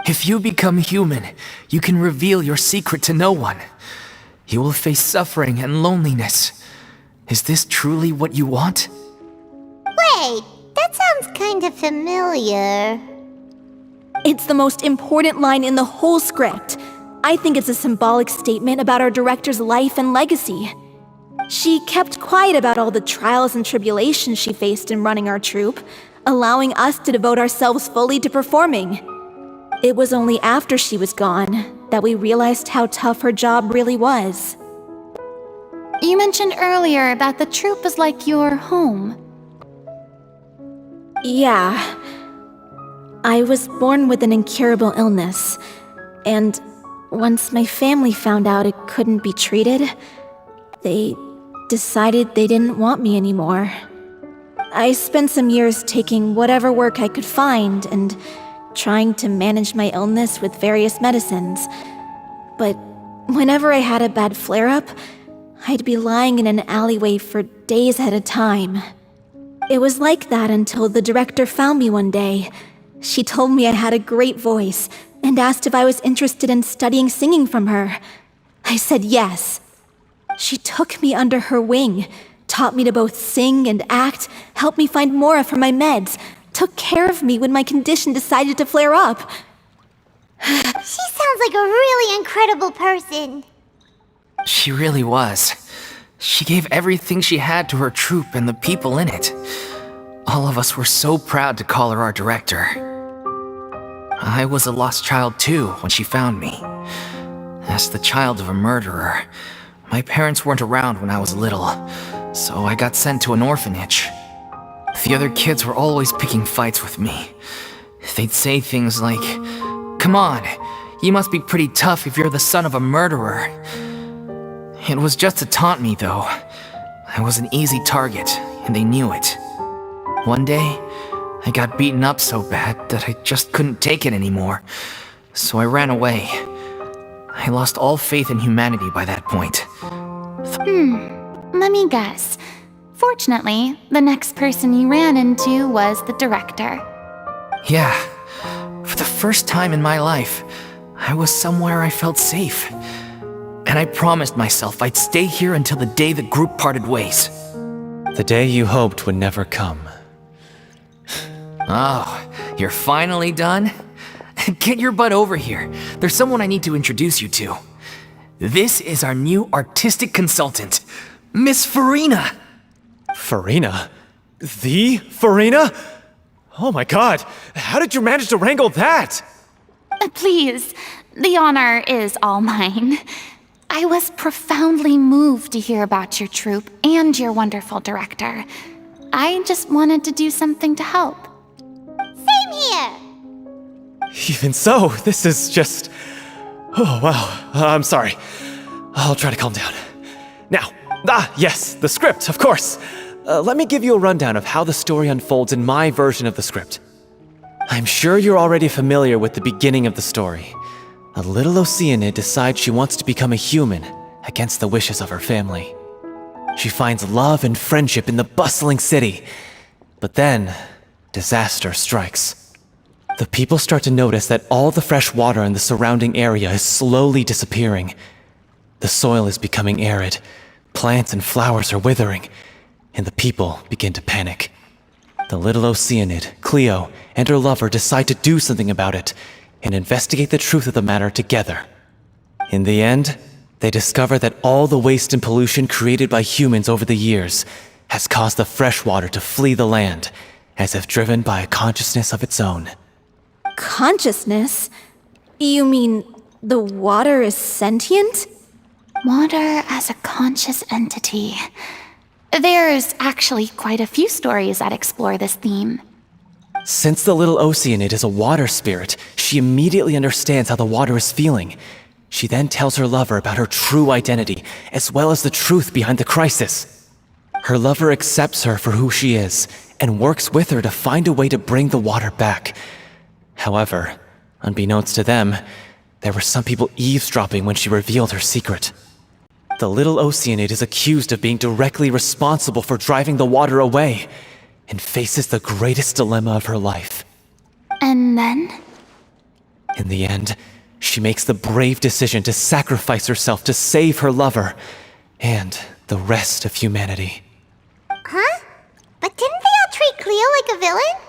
Speaker 3: If you become human, you can reveal your secret to no one. You will face suffering and loneliness. Is this truly what you want?
Speaker 1: Wait, that sounds kind of familiar.
Speaker 6: It's the most important line in the whole script. I think it's a symbolic statement about our director's life and legacy. She kept quiet about all the trials and tribulations she faced in running our troupe, allowing us to devote ourselves fully to performing. It was only after she was gone that we realized how tough her job really was.
Speaker 5: You mentioned earlier that the troupe is like your home.
Speaker 6: Yeah. I was born with an incurable illness, and once my family found out it couldn't be treated, they decided they didn't want me anymore. I spent some years taking whatever work I could find and trying to manage my illness with various medicines. But whenever I had a bad flare-up, I'd be lying in an alleyway for days at a time. It was like that until the director found me one day. She told me I had a great voice and asked if I was interested in studying singing from her. I said yes. She took me under her wing, taught me to both sing and act, helped me find Mora for my meds, took care of me when my condition decided to flare up.
Speaker 1: She sounds like a really incredible person.
Speaker 3: She really was. She gave everything she had to her troupe and the people in it. All of us were so proud to call her our director. I was a lost child too when she found me. As the child of a murderer, my parents weren't around when I was little, so I got sent to an orphanage. The other kids were always picking fights with me. They'd say things like, "Come on, you must be pretty tough if you're the son of a murderer." It was just to taunt me, though. I was an easy target, and they knew it. One day, I got beaten up so bad that I just couldn't take it anymore, so I ran away. I lost all faith in humanity by that point.
Speaker 5: Let me guess. Fortunately, the next person you ran into was the director.
Speaker 3: Yeah, for the first time in my life, I was somewhere I felt safe. And I promised myself I'd stay here until the day the group parted ways.
Speaker 9: The day you hoped would never come.
Speaker 3: Oh, you're finally done? Get your butt over here. There's someone I need to introduce you to. This is our new artistic consultant, Miss Furina.
Speaker 9: Furina? The Furina? Oh my god, how did you manage to wrangle that?
Speaker 5: Please, the honor is all mine. I was profoundly moved to hear about your troupe and your wonderful director. I just wanted to do something to help.
Speaker 1: Same here.
Speaker 9: Even so, this is just... Oh wow, I'm sorry. I'll try to calm down. Now, Ah, yes, the script, of course. Let me give you a rundown of how the story unfolds in my version of the script. I'm sure you're already familiar with the beginning of the story. A little Oceanid decides she wants to become a human against the wishes of her family. She finds love and friendship in the bustling city. But then, disaster strikes. The people start to notice that all the fresh water in the surrounding area is slowly disappearing. The soil is becoming arid, plants and flowers are withering, and the people begin to panic. The little Oceanid, Cleo, and her lover decide to do something about it and investigate the truth of the matter together. In the end, they discover that all the waste and pollution created by humans over the years has caused the fresh water to flee the land, as if driven by a consciousness of its own.
Speaker 6: Consciousness? You mean the water is sentient?
Speaker 5: Water as a conscious entity. There's actually quite a few stories that explore this theme.
Speaker 9: Since the little Oceanid is a water spirit, she immediately understands how the water is feeling. She then tells her lover about her true identity, as well as the truth behind the crisis. Her lover accepts her for who she is, and works with her to find a way to bring the water back. However, unbeknownst to them, there were some people eavesdropping when she revealed her secret. The little Oceanid is accused of being directly responsible for driving the water away, and faces the greatest dilemma of her life.
Speaker 5: And then?
Speaker 9: In the end, she makes the brave decision to sacrifice herself to save her lover, and the rest of humanity.
Speaker 1: Huh? But didn't they all treat Cleo like a villain?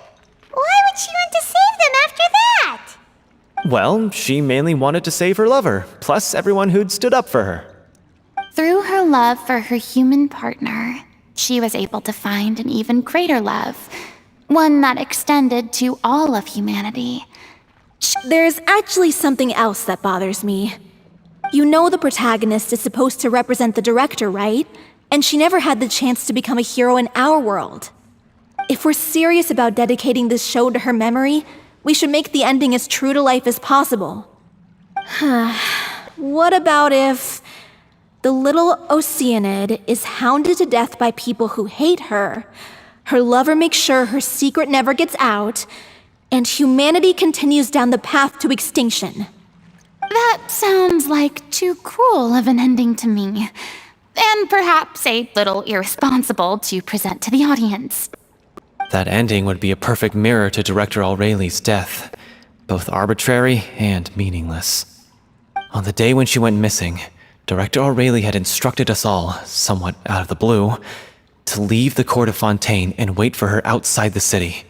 Speaker 1: Why would she want to save them after that?
Speaker 9: Well, she mainly wanted to save her lover, plus everyone who'd stood up for her.
Speaker 5: Through her love for her human partner, she was able to find an even greater love, one that extended to all of humanity.
Speaker 6: There's actually something else that bothers me. You know the protagonist is supposed to represent the director, right? And she never had the chance to become a hero in our world. If we're serious about dedicating this show to her memory, we should make the ending as true to life as possible. What about if the little Oceanid is hounded to death by people who hate her, her lover makes sure her secret never gets out, and humanity continues down the path to extinction?
Speaker 5: That sounds like too cruel of an ending to me, and perhaps a little irresponsible to present to the audience.
Speaker 9: That ending would be a perfect mirror to Director Aurelie's death, both arbitrary and meaningless. On the day when she went missing, Director Aurelie had instructed us all, somewhat out of the blue, to leave the court of Fontaine and wait for her outside the city.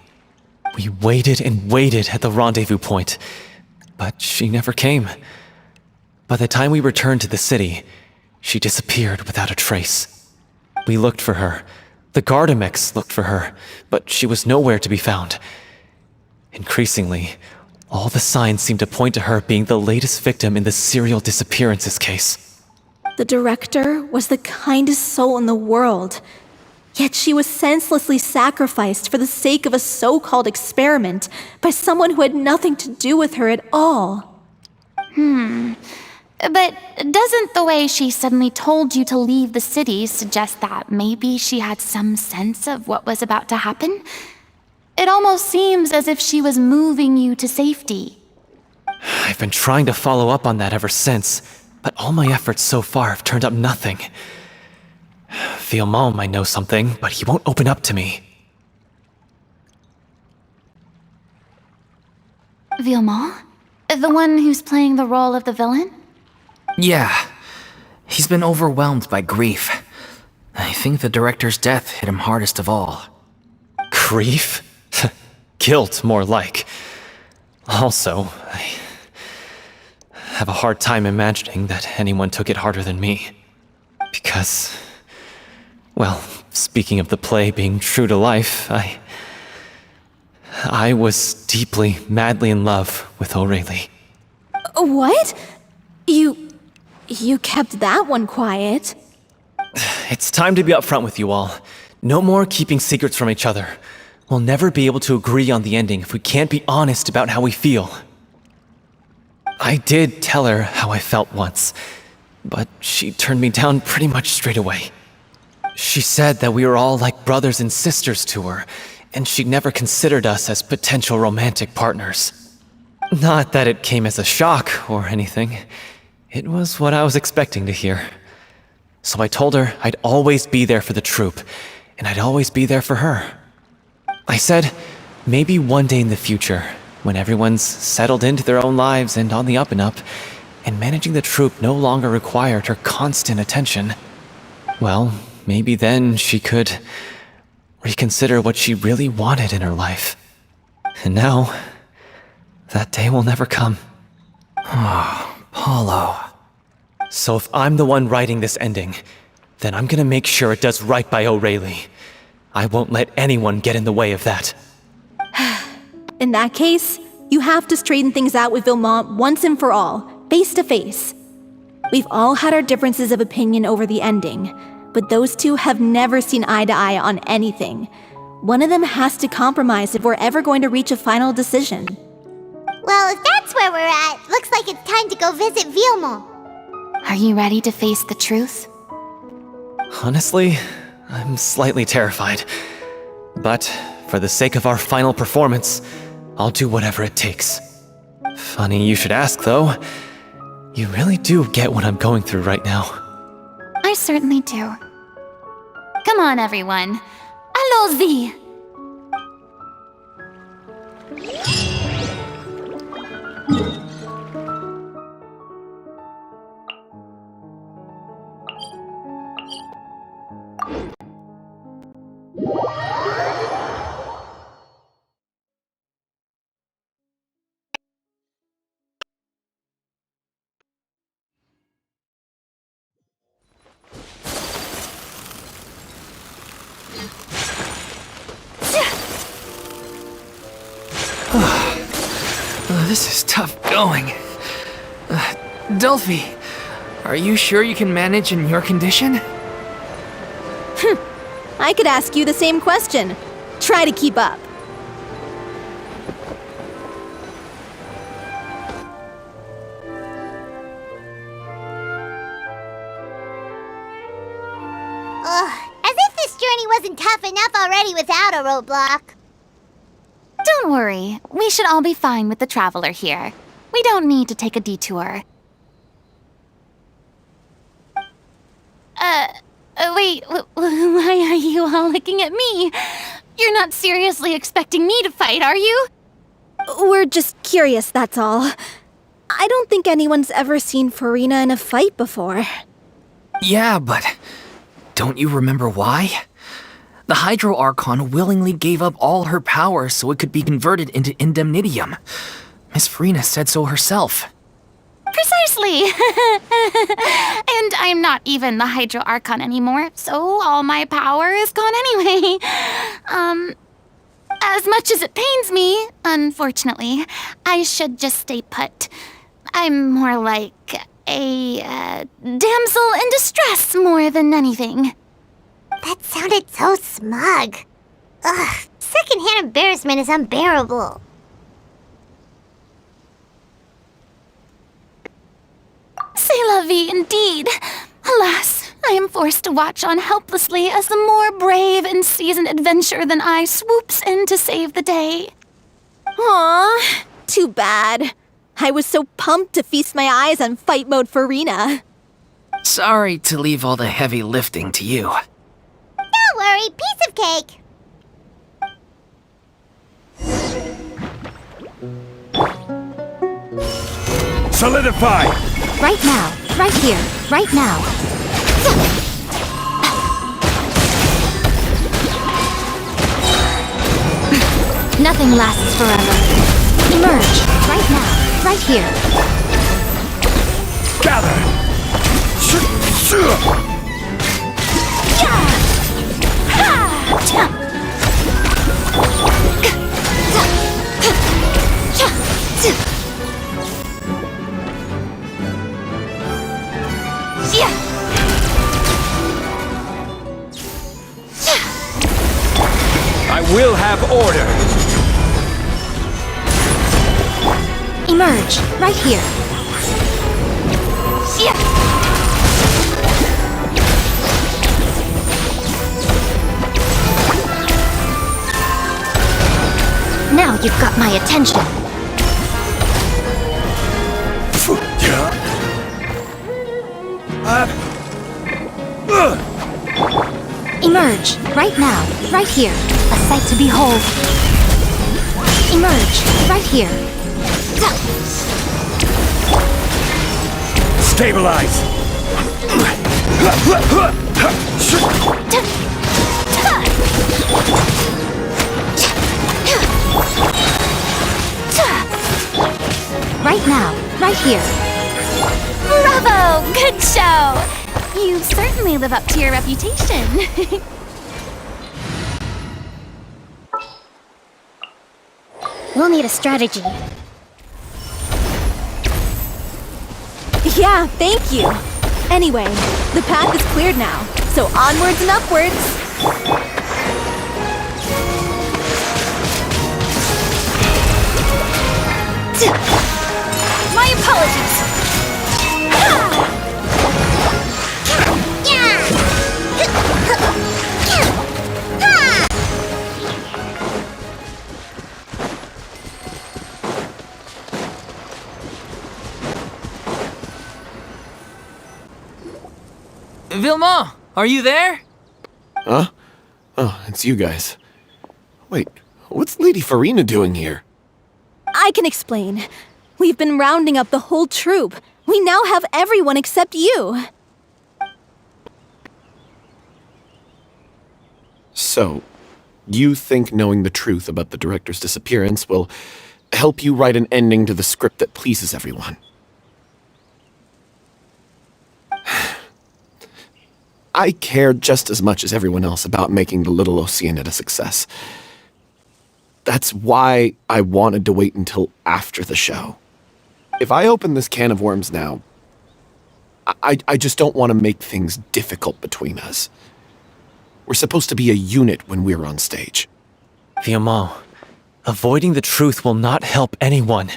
Speaker 9: We waited and waited at the rendezvous point, but she never came. By the time we returned to the city, she disappeared without a trace. We looked for her. The Gardamex looked for her, but she was nowhere to be found. Increasingly, all the signs seemed to point to her being the latest victim in the serial disappearances case.
Speaker 6: The director was the kindest soul in the world, yet she was senselessly sacrificed for the sake of a so-called experiment by someone who had nothing to do with her at all.
Speaker 5: But doesn't the way she suddenly told you to leave the city suggest that maybe she had some sense of what was about to happen? It almost seems as if she was moving you to safety.
Speaker 9: I've been trying to follow up on that ever since, but all my efforts so far have turned up nothing. Vielsub might know something, but he won't open up to me.
Speaker 5: Vielsub? The one who's playing the role of the villain?
Speaker 3: Yeah. He's been overwhelmed by grief. I think the director's death hit him hardest of all.
Speaker 9: Grief? Guilt, more like. Also, I have a hard time imagining that anyone took it harder than me. Because, well, speaking of the play being true to life, I was deeply, madly in love with Aurelie.
Speaker 6: What? You kept that one quiet.
Speaker 9: It's time to be upfront with you all. No more keeping secrets from each other. We'll never be able to agree on the ending if we can't be honest about how we feel. I did tell her how I felt once, but she turned me down pretty much straight away. She said that we were all like brothers and sisters to her, and she'd never considered us as potential romantic partners. Not that it came as a shock or anything. It was what I was expecting to hear. So I told her I'd always be there for the troupe, and I'd always be there for her. I said, maybe one day in the future, when everyone's settled into their own lives and on the up and up, and managing the troupe no longer required her constant attention, well, maybe then she could reconsider what she really wanted in her life. And now, that day will never come.
Speaker 3: Oh, Paulo.
Speaker 9: So if I'm the one writing this ending, then I'm gonna make sure it does right by O'Reilly. I won't let anyone get in the way of that.
Speaker 6: In that case, you have to straighten things out with Vilmont once and for all, face to face. We've all had our differences of opinion over the ending, but those two have never seen eye to eye on anything. One of them has to compromise if we're ever going to reach a final decision.
Speaker 1: Well, if that's where we're at, looks like it's time to go visit Vilmont.
Speaker 2: Are you ready to face the truth?
Speaker 9: Honestly, I'm slightly terrified. But for the sake of our final performance, I'll do whatever it takes. Funny you should ask, though. You really do get what I'm going through right now.
Speaker 2: I certainly do. Come on, everyone. Allons-y!
Speaker 3: This is tough going. Delphi, are you sure you can manage in your condition?
Speaker 6: I could ask you the same question. Try to keep up.
Speaker 1: Ugh, as if this journey wasn't tough enough already without a roadblock.
Speaker 2: Don't worry. We should all be fine with the traveler here. We don't need to take a detour. Wait, why are you all looking at me? You're not seriously expecting me to fight, are you?
Speaker 6: We're just curious, that's all. I don't think anyone's ever seen Furina in a fight before.
Speaker 3: Yeah, but don't you remember why? The Hydro Archon willingly gave up all her power so it could be converted into indemnitium. Miss Furina said so herself.
Speaker 2: Precisely! And I'm not even the Hydro Archon anymore, so all my power is gone anyway. As much as it pains me, unfortunately, I should just stay put. I'm more like a damsel in distress more than anything.
Speaker 1: That sounded so smug. Ugh, secondhand embarrassment is unbearable.
Speaker 2: C'est la vie, indeed. Alas, I am forced to watch on helplessly as a more brave and seasoned adventurer than I swoops in to save the day.
Speaker 6: Aw, too bad. I was so pumped to feast my eyes on fight mode Furina.
Speaker 3: Sorry to leave all the heavy lifting to you.
Speaker 1: Don't worry, piece of cake.
Speaker 4: Solidify!
Speaker 2: Right now, right here, right now. Nothing lasts forever. Emerge, right now, right here.
Speaker 4: Gather! I will have order!
Speaker 2: Emerge, right here.
Speaker 5: Now you've got my attention. Emerge, right now, right here. A sight to behold. Emerge, right here.
Speaker 4: Stabilize!
Speaker 5: Right now, right here. Bravo! Good show! You certainly live up to your reputation. We'll need a strategy.
Speaker 6: Yeah, thank you. Anyway, the path is cleared now, so onwards and upwards.
Speaker 5: My apologies.
Speaker 3: Vilma, are you there?
Speaker 10: Huh? Oh, it's you guys. Wait, what's Lady Furina doing here?
Speaker 6: I can explain. We've been rounding up the whole troop. We now have everyone except you.
Speaker 10: So, you think knowing the truth about the director's disappearance will help you write an ending to the script that pleases everyone? I care just as much as everyone else about making the Little Oceanid a success. That's why I wanted to wait until after the show. If I open this can of worms now, I just don't want to make things difficult between us. We're supposed to be a unit when we're on stage.
Speaker 9: Vietub, avoiding the truth will not help anyone.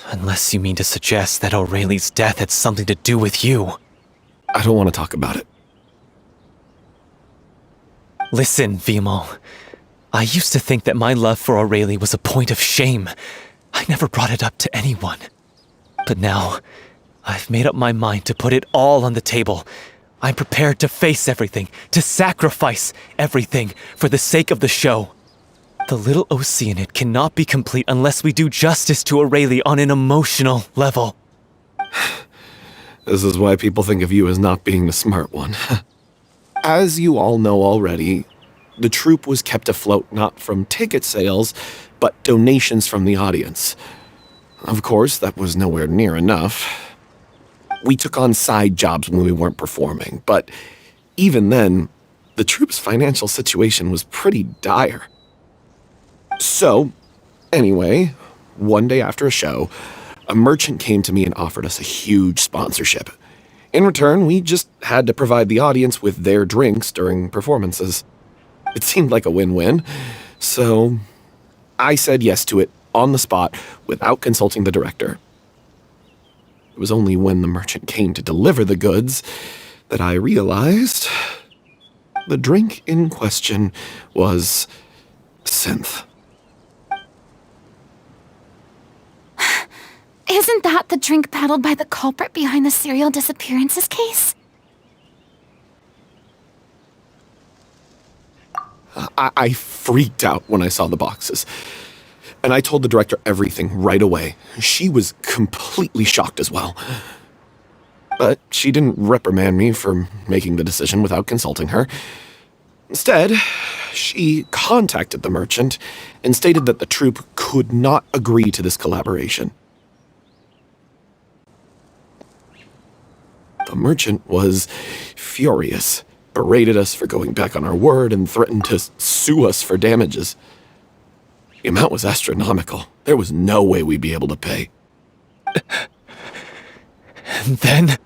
Speaker 9: Unless you mean to suggest that Aurelie's death had something to do with you.
Speaker 10: I don't want to talk about it.
Speaker 9: Listen, Vietub. I used to think that my love for Aurelie was a point of shame. I never brought it up to anyone. But now, I've made up my mind to put it all on the table. I'm prepared to face everything, to sacrifice everything for the sake of the show. The Little Oceanid cannot be complete unless we do justice to Aurelie on an emotional level.
Speaker 10: This is why people think of you as not being the smart one. As you all know already, the troupe was kept afloat not from ticket sales, but donations from the audience. Of course, that was nowhere near enough. We took on side jobs when we weren't performing, but even then, the troupe's financial situation was pretty dire. So, anyway, one day after a show, a merchant came to me and offered us a huge sponsorship. In return, we just had to provide the audience with their drinks during performances. It seemed like a win-win, so I said yes to it on the spot without consulting the director. It was only when the merchant came to deliver the goods that I realized the drink in question was synth.
Speaker 5: Isn't that the drink paddled by the culprit behind the serial disappearances case?
Speaker 10: I freaked out when I saw the boxes. And I told the director everything right away. She was completely shocked as well. But she didn't reprimand me for making the decision without consulting her. Instead, she contacted the merchant and stated that the troupe could not agree to this collaboration. The merchant was furious, berated us for going back on our word, and threatened to sue us for damages. The amount was astronomical. There was no way we'd be able to pay.
Speaker 9: And then?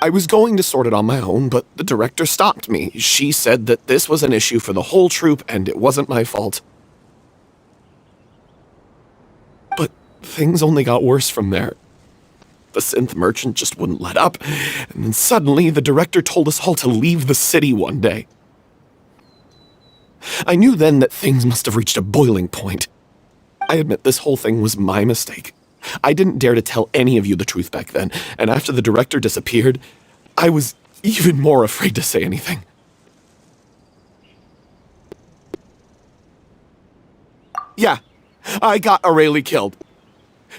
Speaker 10: I was going to sort it on my own, but the director stopped me. She said that this was an issue for the whole troupe and it wasn't my fault. But things only got worse from there. The synth merchant just wouldn't let up, and then suddenly the director told us all to leave the city one day. I knew then that things must have reached a boiling point. I admit this whole thing was my mistake. I didn't dare to tell any of you the truth back then, and after the director disappeared, I was even more afraid to say anything. Yeah, I got Aurelie killed.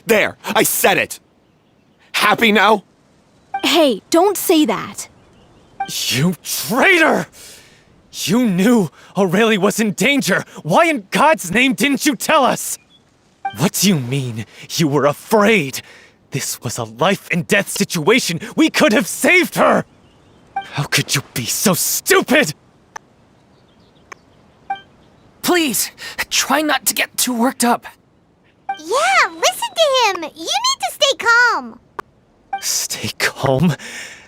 Speaker 10: There, I said it. Happy now?
Speaker 6: Hey, don't say that.
Speaker 9: You traitor! You knew Aurelie was in danger. Why in God's name didn't you tell us? What do you mean, you were afraid? This was a life and death situation. We could have saved her! How could you be so stupid?
Speaker 3: Please, try not to get too worked up.
Speaker 1: Yeah, listen to him. You need to stay calm.
Speaker 9: Stay calm?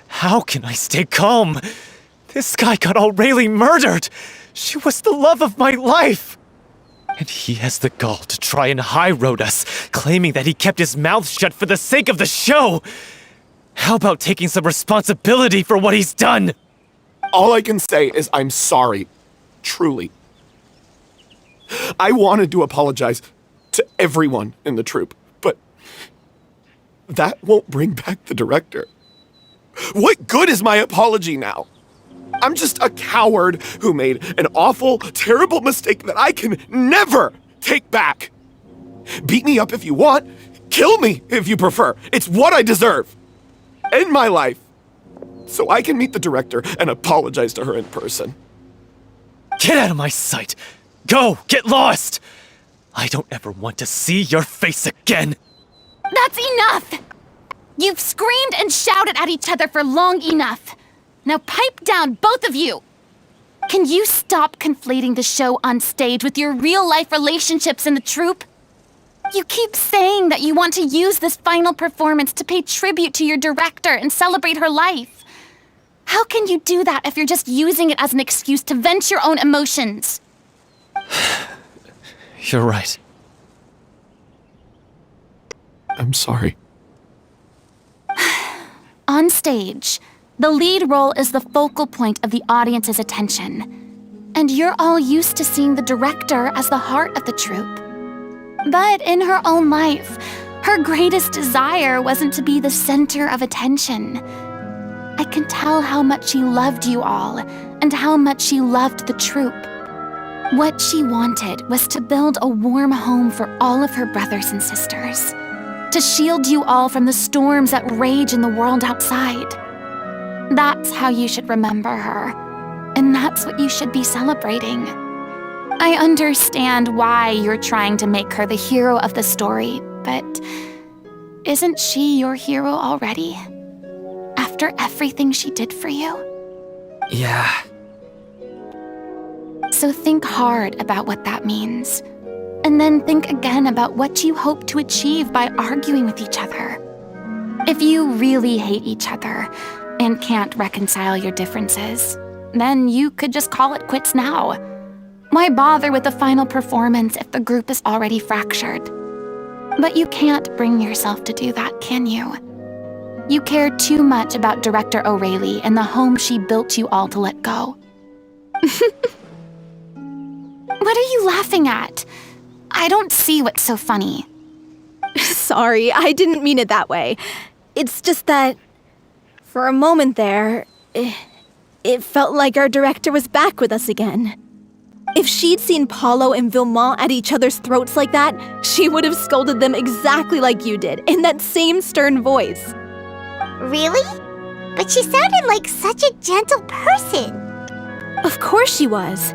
Speaker 9: How can I stay calm? This guy got Aurelie murdered! She was the love of my life! And he has the gall to try and high-road us, claiming that he kept his mouth shut for the sake of the show! How about taking some responsibility for what he's done?
Speaker 10: All I can say is I'm sorry. Truly. I wanted to apologize to everyone in the troupe, but that won't bring back the director. What good is my apology now? I'm just a coward who made an awful, terrible mistake that I can never take back. Beat me up if you want. Kill me if you prefer. It's what I deserve. End my life so I can meet the director and apologize to her in person.
Speaker 9: Get out of my sight! Go! Get lost! I don't ever want to see your face again!
Speaker 5: That's enough! You've screamed and shouted at each other for long enough. Now pipe down, both of you! Can you stop conflating the show on stage with your real-life relationships in the troupe? You keep saying that you want to use this final performance to pay tribute to your director and celebrate her life. How can you do that if you're just using it as an excuse to vent your own emotions?
Speaker 9: You're right.
Speaker 10: I'm sorry.
Speaker 5: On stage, the lead role is the focal point of the audience's attention. And you're all used to seeing the director as the heart of the troupe. But in her own life, her greatest desire wasn't to be the center of attention. I can tell how much she loved you all, and how much she loved the troupe. What she wanted was to build a warm home for all of her brothers and sisters, to shield you all from the storms that rage in the world outside. That's how you should remember her, and that's what you should be celebrating. I understand why you're trying to make her the hero of the story, but isn't she your hero already? After everything she did for you?
Speaker 3: Yeah.
Speaker 5: So think hard about what that means. And then think again about what you hope to achieve by arguing with each other. If you really hate each other and can't reconcile your differences, then you could just call it quits now. Why bother with the final performance if the group is already fractured? But you can't bring yourself to do that, can you? You care too much about Director Aurelie and the home she built you all to let go. What are you laughing at? I don't see what's so funny.
Speaker 6: Sorry, I didn't mean it that way. It's just that, for a moment there, it felt like our director was back with us again. If she'd seen Paulo and Villemont at each other's throats like that, she would have scolded them exactly like you did, in that same stern voice.
Speaker 1: Really? But she sounded like such a gentle person.
Speaker 6: Of course she was.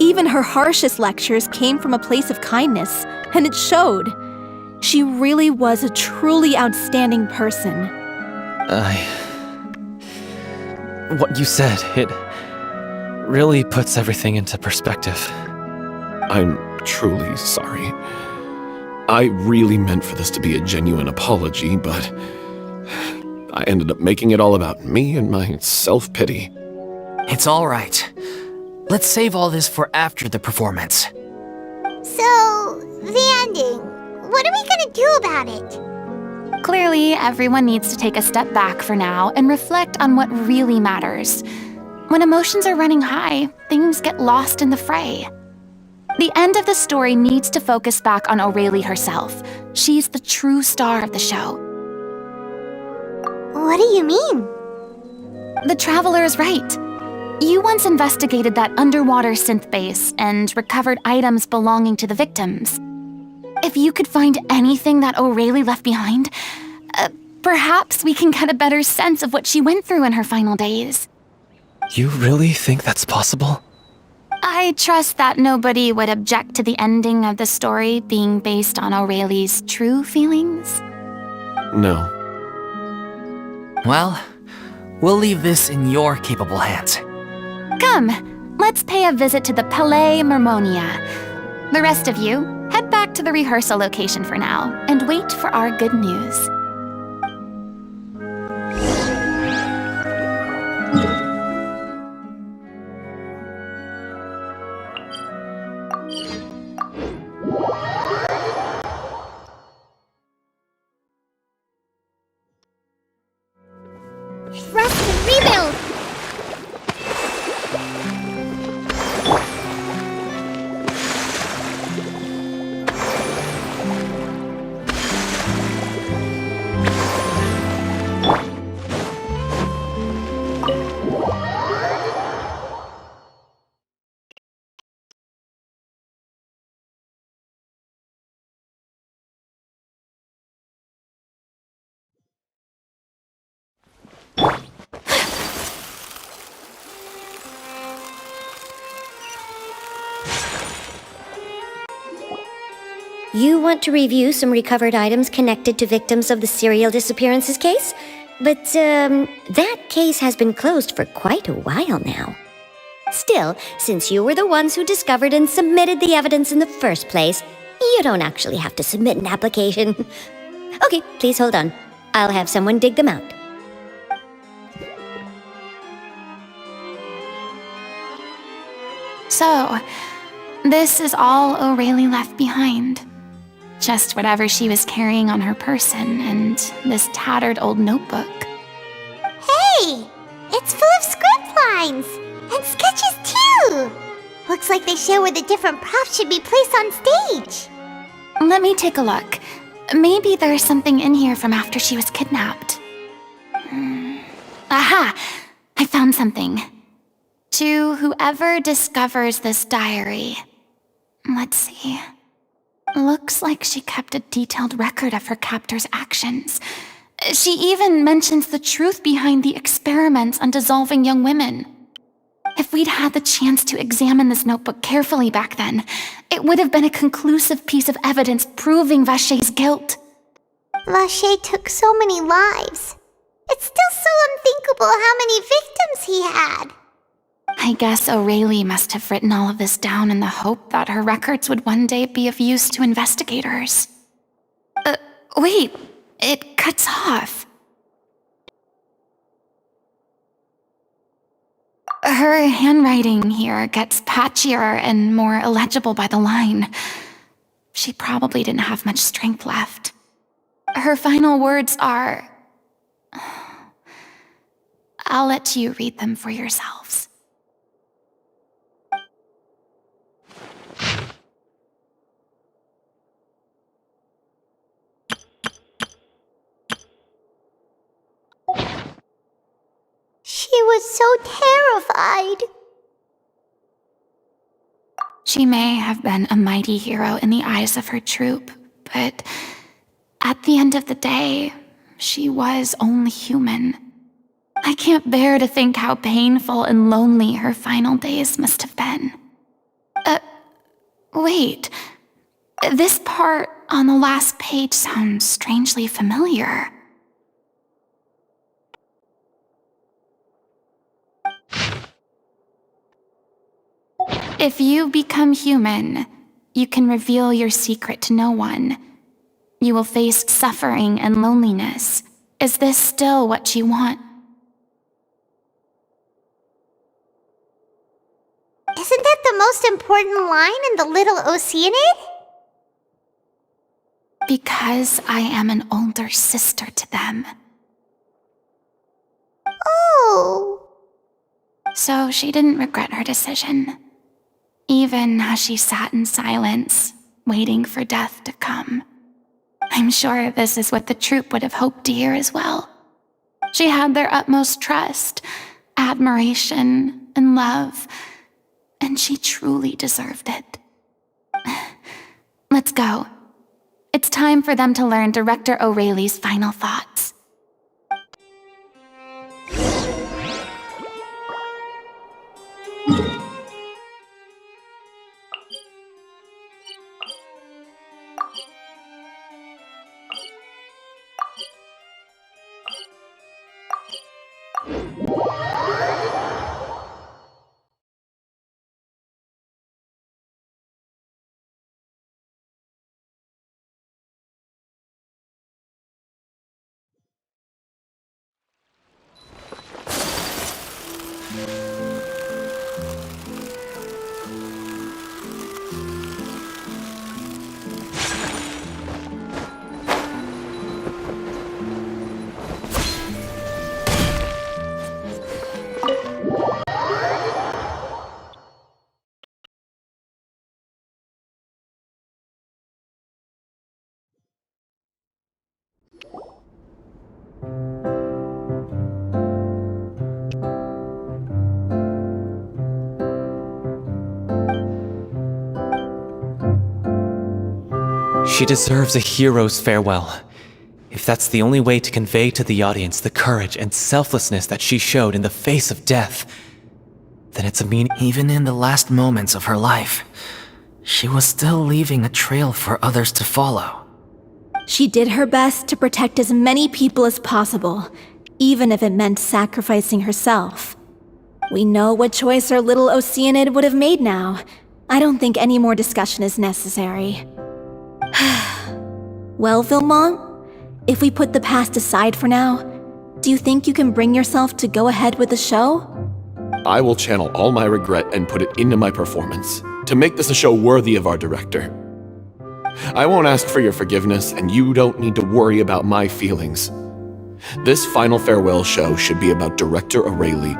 Speaker 6: Even her harshest lectures came from a place of kindness, and it showed. She really was a truly outstanding person.
Speaker 9: What you said, it really puts everything into perspective.
Speaker 10: I'm truly sorry. I really meant for this to be a genuine apology, but I ended up making it all about me and my self-pity.
Speaker 3: It's all right. Let's save all this for after the performance.
Speaker 1: So, the ending. What are we gonna do about it?
Speaker 5: Clearly, everyone needs to take a step back for now and reflect on what really matters. When emotions are running high, things get lost in the fray.
Speaker 2: The end of the story needs to focus back on O'Reilly herself. She's the true star of the show.
Speaker 1: What do you mean?
Speaker 2: The Traveler is right. You once investigated that underwater synth base and recovered items belonging to the victims. If you could find anything that O'Reilly left behind, perhaps we can get a better sense of what she went through in her final days.
Speaker 9: You really think that's possible?
Speaker 2: I trust that nobody would object to the ending of the story being based on O'Reilly's true feelings.
Speaker 10: No.
Speaker 3: Well, we'll leave this in your capable hands.
Speaker 2: Come, let's pay a visit to the Palais Mermonia. The rest of you, head back to the rehearsal location for now and wait for our good news.
Speaker 1: Rest and rebuild!
Speaker 11: You want to review some recovered items connected to victims of the serial disappearances case? But, that case has been closed for quite a while now. Still, since you were the ones who discovered and submitted the evidence in the first place, you don't actually have to submit an application. Okay, please hold on. I'll have someone dig them out.
Speaker 2: So, this is all O'Reilly left behind. Just whatever she was carrying on her person and this tattered old notebook.
Speaker 1: Hey! It's full of script lines! And sketches too! Looks like they show where the different props should be placed on stage.
Speaker 2: Let me take a look. Maybe there's something in here from after she was kidnapped. Aha! I found something. To whoever discovers this diary. Let's see. Looks like she kept a detailed record of her captor's actions. She even mentions the truth behind the experiments on dissolving young women. If we'd had the chance to examine this notebook carefully back then, it would have been a conclusive piece of evidence proving Vacher's guilt.
Speaker 1: Vacher took so many lives. It's still so unthinkable how many victims he had.
Speaker 2: I guess O'Reilly must have written all of this down in the hope that her records would one day be of use to investigators. Wait, it cuts off. Her handwriting here gets patchier and more illegible by the line. She probably didn't have much strength left. Her final words are... I'll let you read them for yourselves.
Speaker 1: She was so terrified.
Speaker 2: She may have been a mighty hero in the eyes of her troop, but at the end of the day, she was only human. I can't bear to think how painful and lonely her final days must have been. Wait. This part on the last page sounds strangely familiar. If you become human, you can reveal your secret to no one. You will face suffering and loneliness. Is this still what you want?
Speaker 1: Isn't that the most important line in the Little Oceanid?
Speaker 2: Because I am an older sister to them.
Speaker 1: Oh.
Speaker 2: So she didn't regret her decision.
Speaker 5: even as she sat in silence, waiting for death to come. I'm sure this is what the troupe would have hoped to hear as well. She had their utmost trust, admiration, and love, and she truly deserved it. Let's go. It's time for them to learn Director O'Reilly's final thoughts.
Speaker 9: She deserves a hero's farewell. If that's the only way to convey to the audience the courage and selflessness that she showed in the face of death, then it's a meaning.
Speaker 3: Even in the last moments of her life, she was still leaving a trail for others to follow.
Speaker 6: She did her best to protect as many people as possible, even if it meant sacrificing herself. We know what choice our little Oceanid would have made now. I don't think any more discussion is necessary. Well, Vilmont, if we put the past aside for now, do you think you can bring yourself to go ahead with the show?
Speaker 10: I will channel all my regret and put it into my performance, to make this a show worthy of our director. I won't ask for your forgiveness, and you don't need to worry about my feelings. This final farewell show should be about Director O'Reilly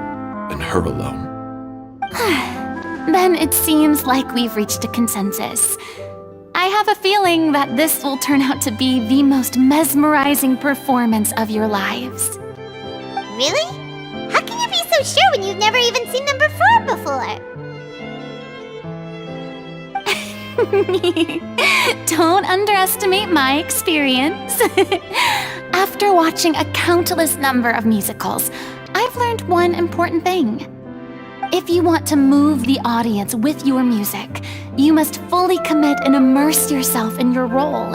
Speaker 10: and her alone.
Speaker 5: Then it seems like we've reached a consensus. I have a feeling that this will turn out to be the most mesmerizing performance of your lives.
Speaker 1: Really? How can you be so sure when you've never even seen them perform before?
Speaker 5: Don't underestimate my experience. After watching a countless number of musicals, I've learned one important thing. If you want to move the audience with your music, you must fully commit and immerse yourself in your role,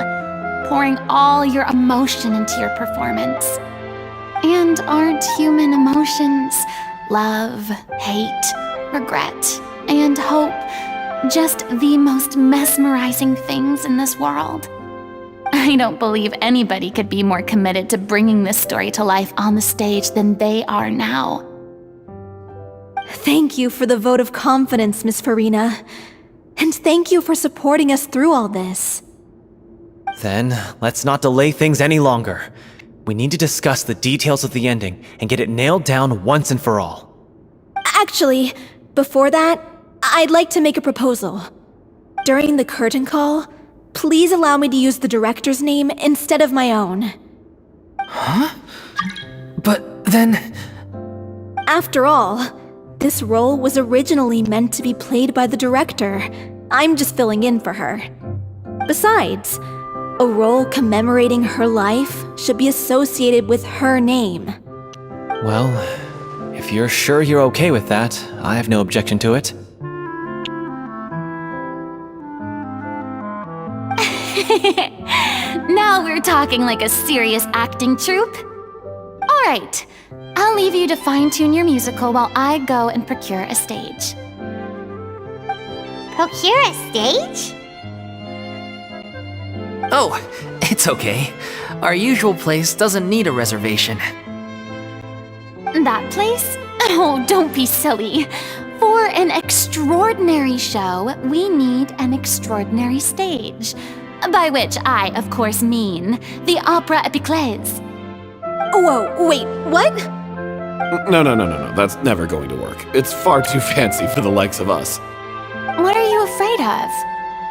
Speaker 5: pouring all your emotion into your performance. And aren't human emotions, love, hate, regret, and hope, just the most mesmerizing things in this world? I don't believe anybody could be more committed to bringing this story to life on the stage than they are now.
Speaker 6: Thank you for the vote of confidence, Miss Furina. And thank you for supporting us through all this.
Speaker 9: Then, let's not delay things any longer. We need to discuss the details of the ending and get it nailed down once and for all.
Speaker 6: Actually, before that, I'd like to make a proposal. During the curtain call, please allow me to use the director's name instead of my own.
Speaker 3: Huh? But then...
Speaker 6: After all, this role was originally meant to be played by the director. I'm just filling in for her. Besides, a role commemorating her life should be associated with her name.
Speaker 9: Well, if you're sure you're okay with that, I have no objection to it.
Speaker 5: Now we're talking like a serious acting troupe. All right, I'll leave you to fine-tune your musical while I go and procure a stage.
Speaker 1: Procure a stage?
Speaker 3: Oh, it's okay. Our usual place doesn't need a reservation.
Speaker 5: That place? Oh, don't be silly. For an extraordinary show, we need an extraordinary stage. By which I, of course, mean the Opera Epiclese.
Speaker 6: Whoa, wait, what?
Speaker 10: No. That's never going to work. It's far too fancy for the likes of us.
Speaker 5: What are afraid of?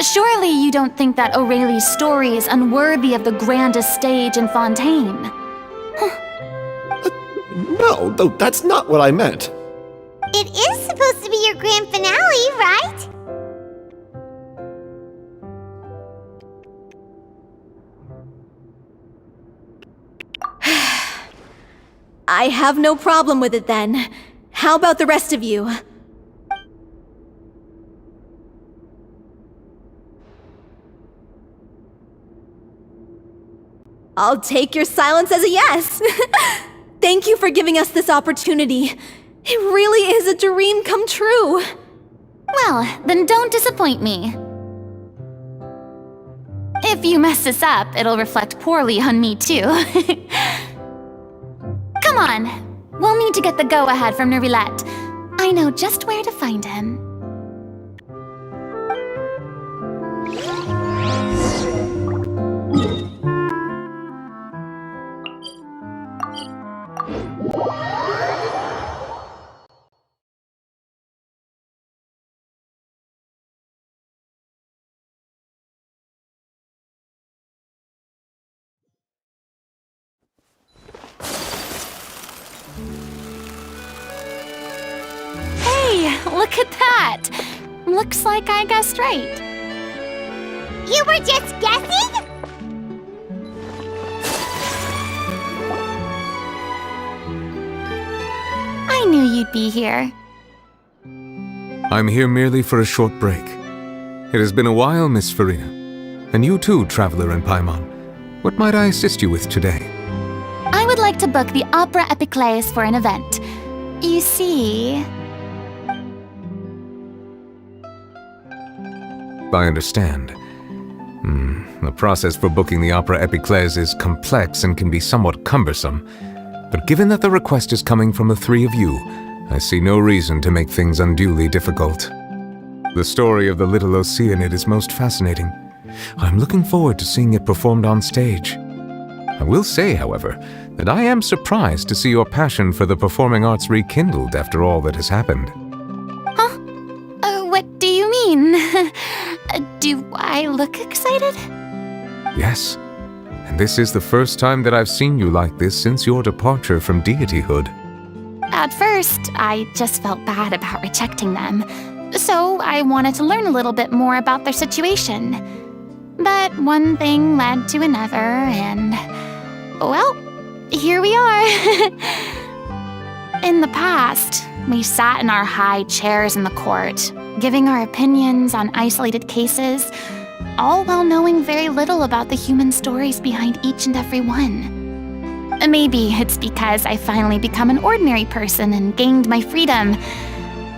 Speaker 5: Surely you don't think that Aurelie's story is unworthy of the grandest stage in Fontaine?
Speaker 10: No, though that's not what I meant.
Speaker 1: It is supposed to be your grand finale, right?
Speaker 6: I have no problem with it then. How about the rest of you? I'll take your silence as a yes. Thank you for giving us this opportunity. It really is a dream come true.
Speaker 5: Well, then don't disappoint me. If you mess this up, it'll reflect poorly on me too. Come on, we'll need to get the go-ahead from Nervilette. I know just where to find him. Look at that! Looks like I guessed right.
Speaker 1: You were just guessing?
Speaker 5: I knew you'd be here.
Speaker 12: I'm here merely for a short break. It has been a while, Miss Furina. And you too, Traveler in Paimon. What might I assist you with today?
Speaker 5: I would like to book the Opera Epiclese for an event. You see...
Speaker 12: I understand. The process for booking the Opera Epiclese is complex and can be somewhat cumbersome. But given that the request is coming from the three of you, I see no reason to make things unduly difficult. The story of the little Oceanid is most fascinating. I'm looking forward to seeing it performed on stage. I will say, however, that I am surprised to see your passion for the performing arts rekindled after all that has happened.
Speaker 5: Huh? What do you mean? Do I look excited?
Speaker 12: Yes. And this is the first time that I've seen you like this since your departure from deityhood.
Speaker 5: At first, I just felt bad about rejecting them. So I wanted to learn a little bit more about their situation. But one thing led to another, and... well, here we are. In the past, we sat in our high chairs in the court, giving our opinions on isolated cases, all while knowing very little about the human stories behind each and every one. Maybe it's because I finally become an ordinary person and gained my freedom,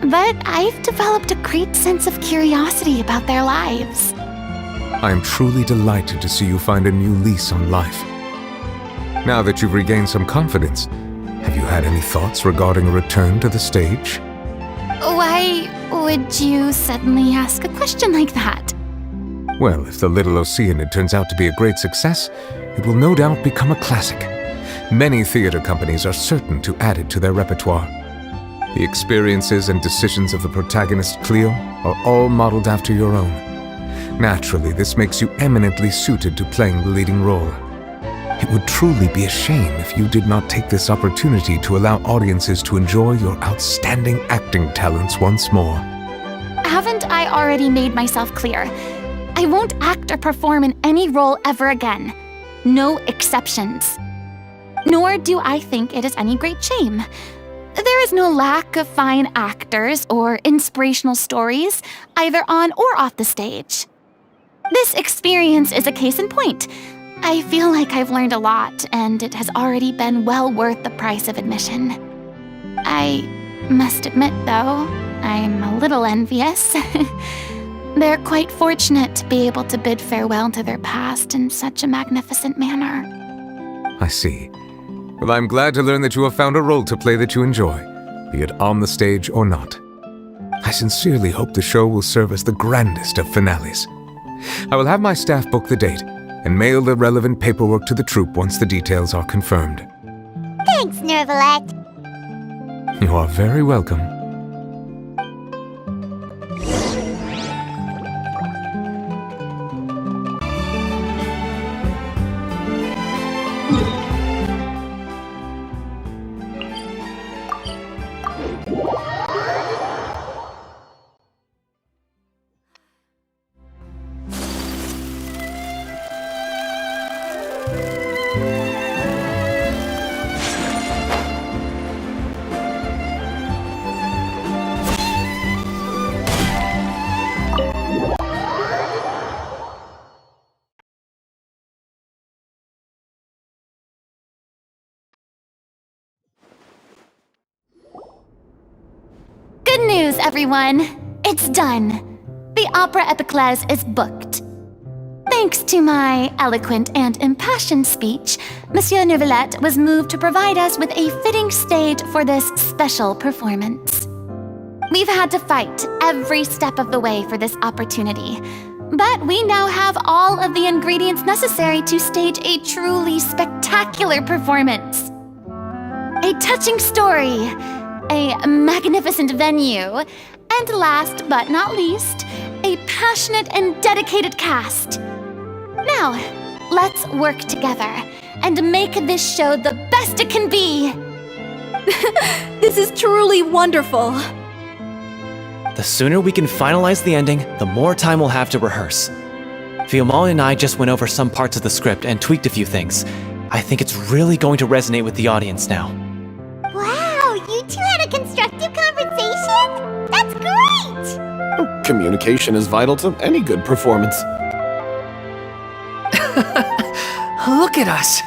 Speaker 5: but I've developed a great sense of curiosity about their lives.
Speaker 12: I am truly delighted to see you find a new lease on life. Now that you've regained some confidence, have you had any thoughts regarding a return to the stage?
Speaker 5: Why would you suddenly ask a question like that?
Speaker 12: Well, if the Little Oceanid turns out to be a great success, it will no doubt become a classic. Many theater companies are certain to add it to their repertoire. The experiences and decisions of the protagonist Cleo are all modeled after your own. Naturally, this makes you eminently suited to playing the leading role. It would truly be a shame if you did not take this opportunity to allow audiences to enjoy your outstanding acting talents once more.
Speaker 5: Haven't I already made myself clear? I won't act or perform in any role ever again. No exceptions. Nor do I think it is any great shame. There is no lack of fine actors or inspirational stories, either on or off the stage. This experience is a case in point. I feel like I've learned a lot, and it has already been well worth the price of admission. I must admit, though, I'm a little envious. They're quite fortunate to be able to bid farewell to their past in such a magnificent manner.
Speaker 12: I see. Well, I'm glad to learn that you have found a role to play that you enjoy, be it on the stage or not. I sincerely hope the show will serve as the grandest of finales. I will have my staff book the date and mail the relevant paperwork to the troupe once the details are confirmed.
Speaker 1: Thanks, Nervilette.
Speaker 12: You are very welcome.
Speaker 5: Good news, everyone! It's done. The Opera Epiclese is booked. Thanks to my eloquent and impassioned speech, Monsieur Neuvillette was moved to provide us with a fitting stage for this special performance. We've had to fight every step of the way for this opportunity, but we now have all of the ingredients necessary to stage a truly spectacular performance. A touching story, a magnificent venue, and last but not least, a passionate and dedicated cast. Now, let's work together and make this show the best it can be.
Speaker 6: This is truly wonderful.
Speaker 9: The sooner we can finalize the ending, the more time we'll have to rehearse. Fiumal and I just went over some parts of the script and tweaked a few things. I think it's really going to resonate with the audience now.
Speaker 1: Wow, you two had a constructive conversation? That's great!
Speaker 10: Communication is vital to any good performance.
Speaker 3: Look at us!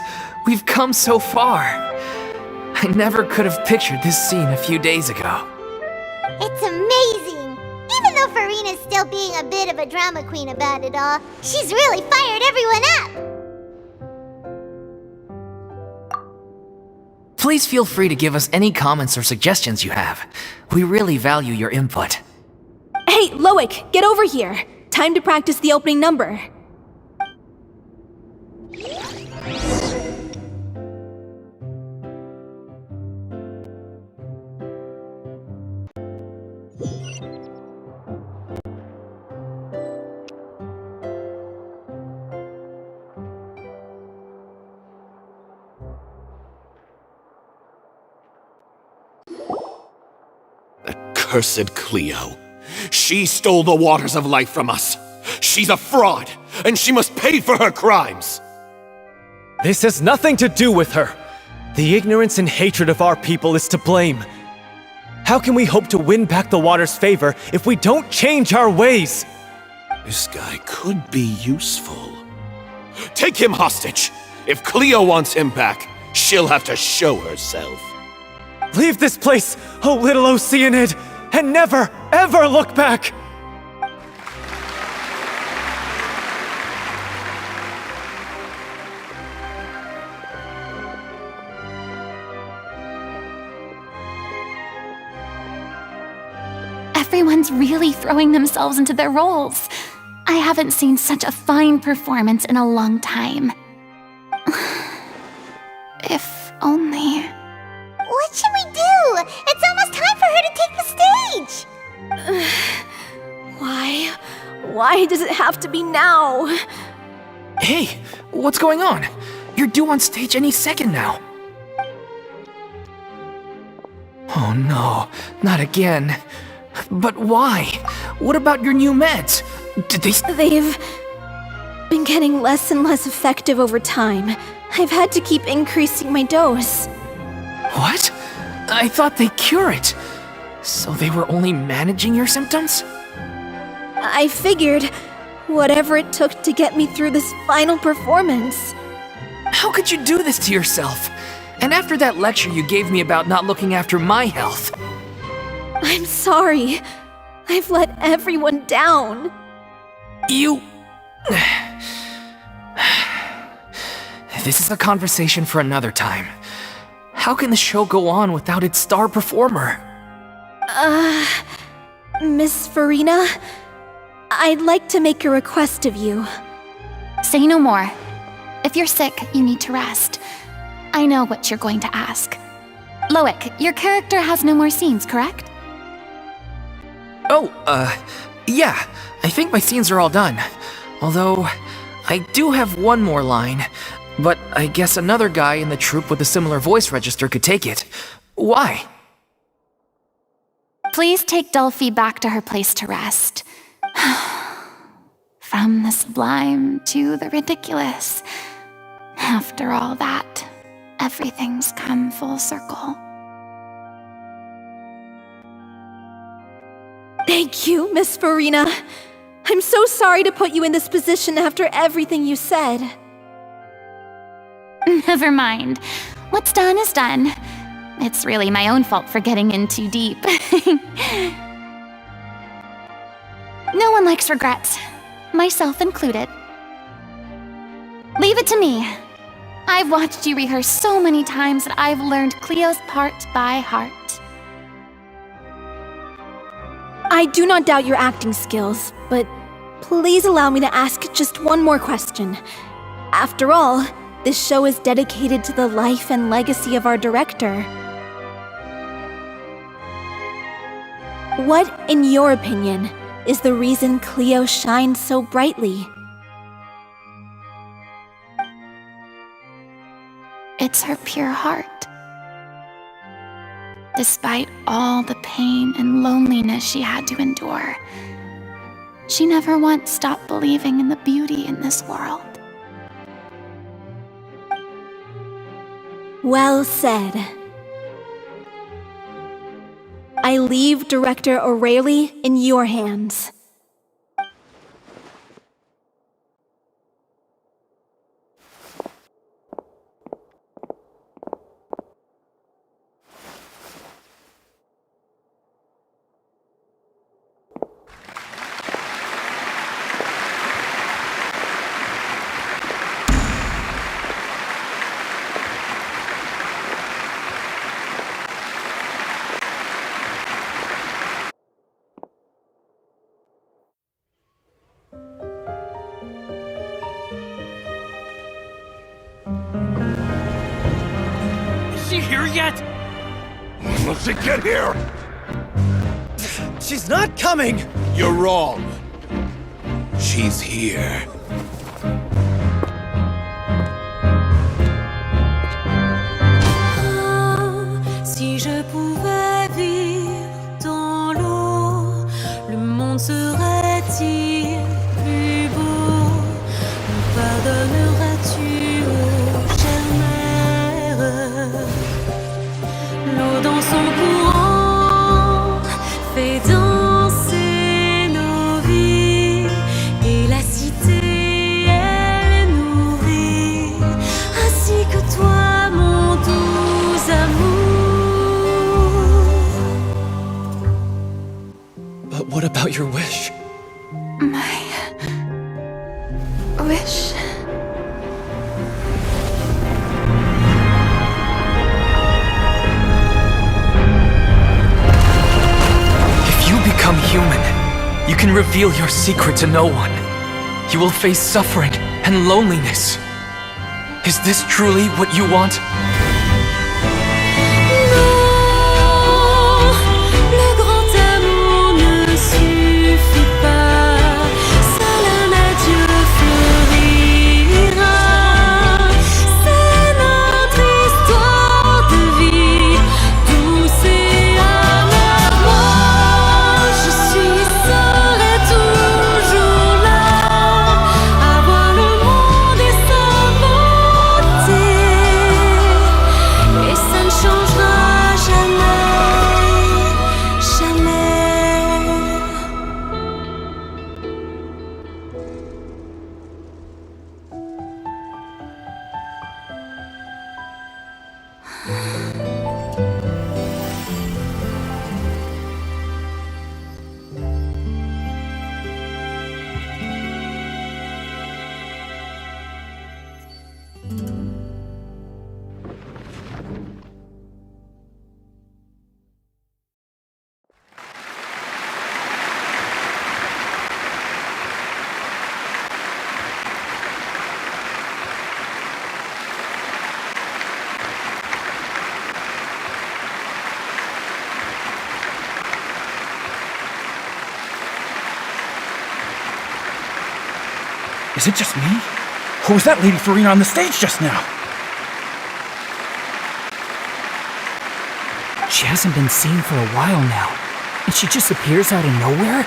Speaker 3: We've come so far. I never could have pictured this scene a few days ago.
Speaker 1: It's amazing! Even though Furina's still being a bit of a drama queen about it all, she's really fired everyone up!
Speaker 3: Please feel free to give us any comments or suggestions you have. We really value your input.
Speaker 6: Hey, Loic, get over here. Time to practice the opening number.
Speaker 10: Cursed Cleo. She stole the waters of life from us. She's a fraud, and she must pay for her crimes.
Speaker 9: This has nothing to do with her. The ignorance and hatred of our people is to blame. How can we hope to win back the water's favor if we don't change our ways?
Speaker 10: This guy could be useful. Take him hostage. If Cleo wants him back, she'll have to show herself.
Speaker 9: Leave this place, O little Oceanid, and never, ever look back!
Speaker 5: Everyone's really throwing themselves into their roles. I haven't seen such a fine performance in a long time. If only...
Speaker 1: What should we do? It's almost time for her to take the stage!
Speaker 6: Why does it have to be now?
Speaker 3: Hey, what's going on? You're due on stage any second now. Oh no, not again. But why? What about your new meds? Did they...
Speaker 6: They've been getting less and less effective over time. I've had to keep increasing my dose.
Speaker 3: What? I thought they cure it. So they were only managing your symptoms?
Speaker 6: I figured whatever it took to get me through this final performance.
Speaker 3: How could you do this to yourself? And after that lecture you gave me about not looking after my health.
Speaker 6: I'm sorry. I've let everyone down.
Speaker 3: You... This is a conversation for another time. How can the show go on without its star performer?
Speaker 6: Miss Furina, I'd like to make a request of you.
Speaker 5: Say no more. If you're sick, you need to rest. I know what you're going to ask. Loic, your character has no more scenes, correct?
Speaker 3: Oh, yeah. I think my scenes are all done. Although, I do have one more line. But I guess another guy in the troupe with a similar voice register could take it. Why?
Speaker 5: Please take Delphi back to her place to rest. From the sublime to the ridiculous. After all that, everything's come full circle.
Speaker 6: Thank you, Miss Furina. I'm so sorry to put you in this position after everything you said.
Speaker 5: Never mind. What's done is done. It's really my own fault for getting in too deep. No one likes regrets, myself included. Leave it to me. I've watched you rehearse so many times that I've learned Cleo's part by heart.
Speaker 6: I do not doubt your acting skills, but please allow me to ask just one more question. After all, this show is dedicated to the life and legacy of our director. What, in your opinion, is the reason Cleo shines so brightly?
Speaker 5: It's her pure heart. Despite all the pain and loneliness she had to endure, she never once stopped believing in the beauty in this world.
Speaker 6: Well said. I leave Director O'Reilly in your hands.
Speaker 4: Is she here yet? Will she get here?
Speaker 9: She's not coming!
Speaker 10: You're wrong. She's here.
Speaker 13: Si je pouvais vivre dans l'eau, le monde serait-il plus beau? Me pardonneras-tu, ô chère mère? L'eau dans son courant fait danser nos vies, et la cité elle nourrit, ainsi que toi, mon doux amour.
Speaker 9: But what about your wish?
Speaker 5: My wish.
Speaker 3: If you become human, you can reveal your secret to no one. You will face suffering and loneliness. Is this truly what you want?
Speaker 13: Le grand amour ne suffit pas, seul un adieu fleurira. C'est notre histoire de vie, douce et amère. Moi, je serai toujours là, à voir le monde et sa beauté, et ça ne changera jamais, jamais.
Speaker 14: Is it just me? Or was that Lady Furina on the stage just now? She hasn't been seen for a while now, and she just appears out of nowhere?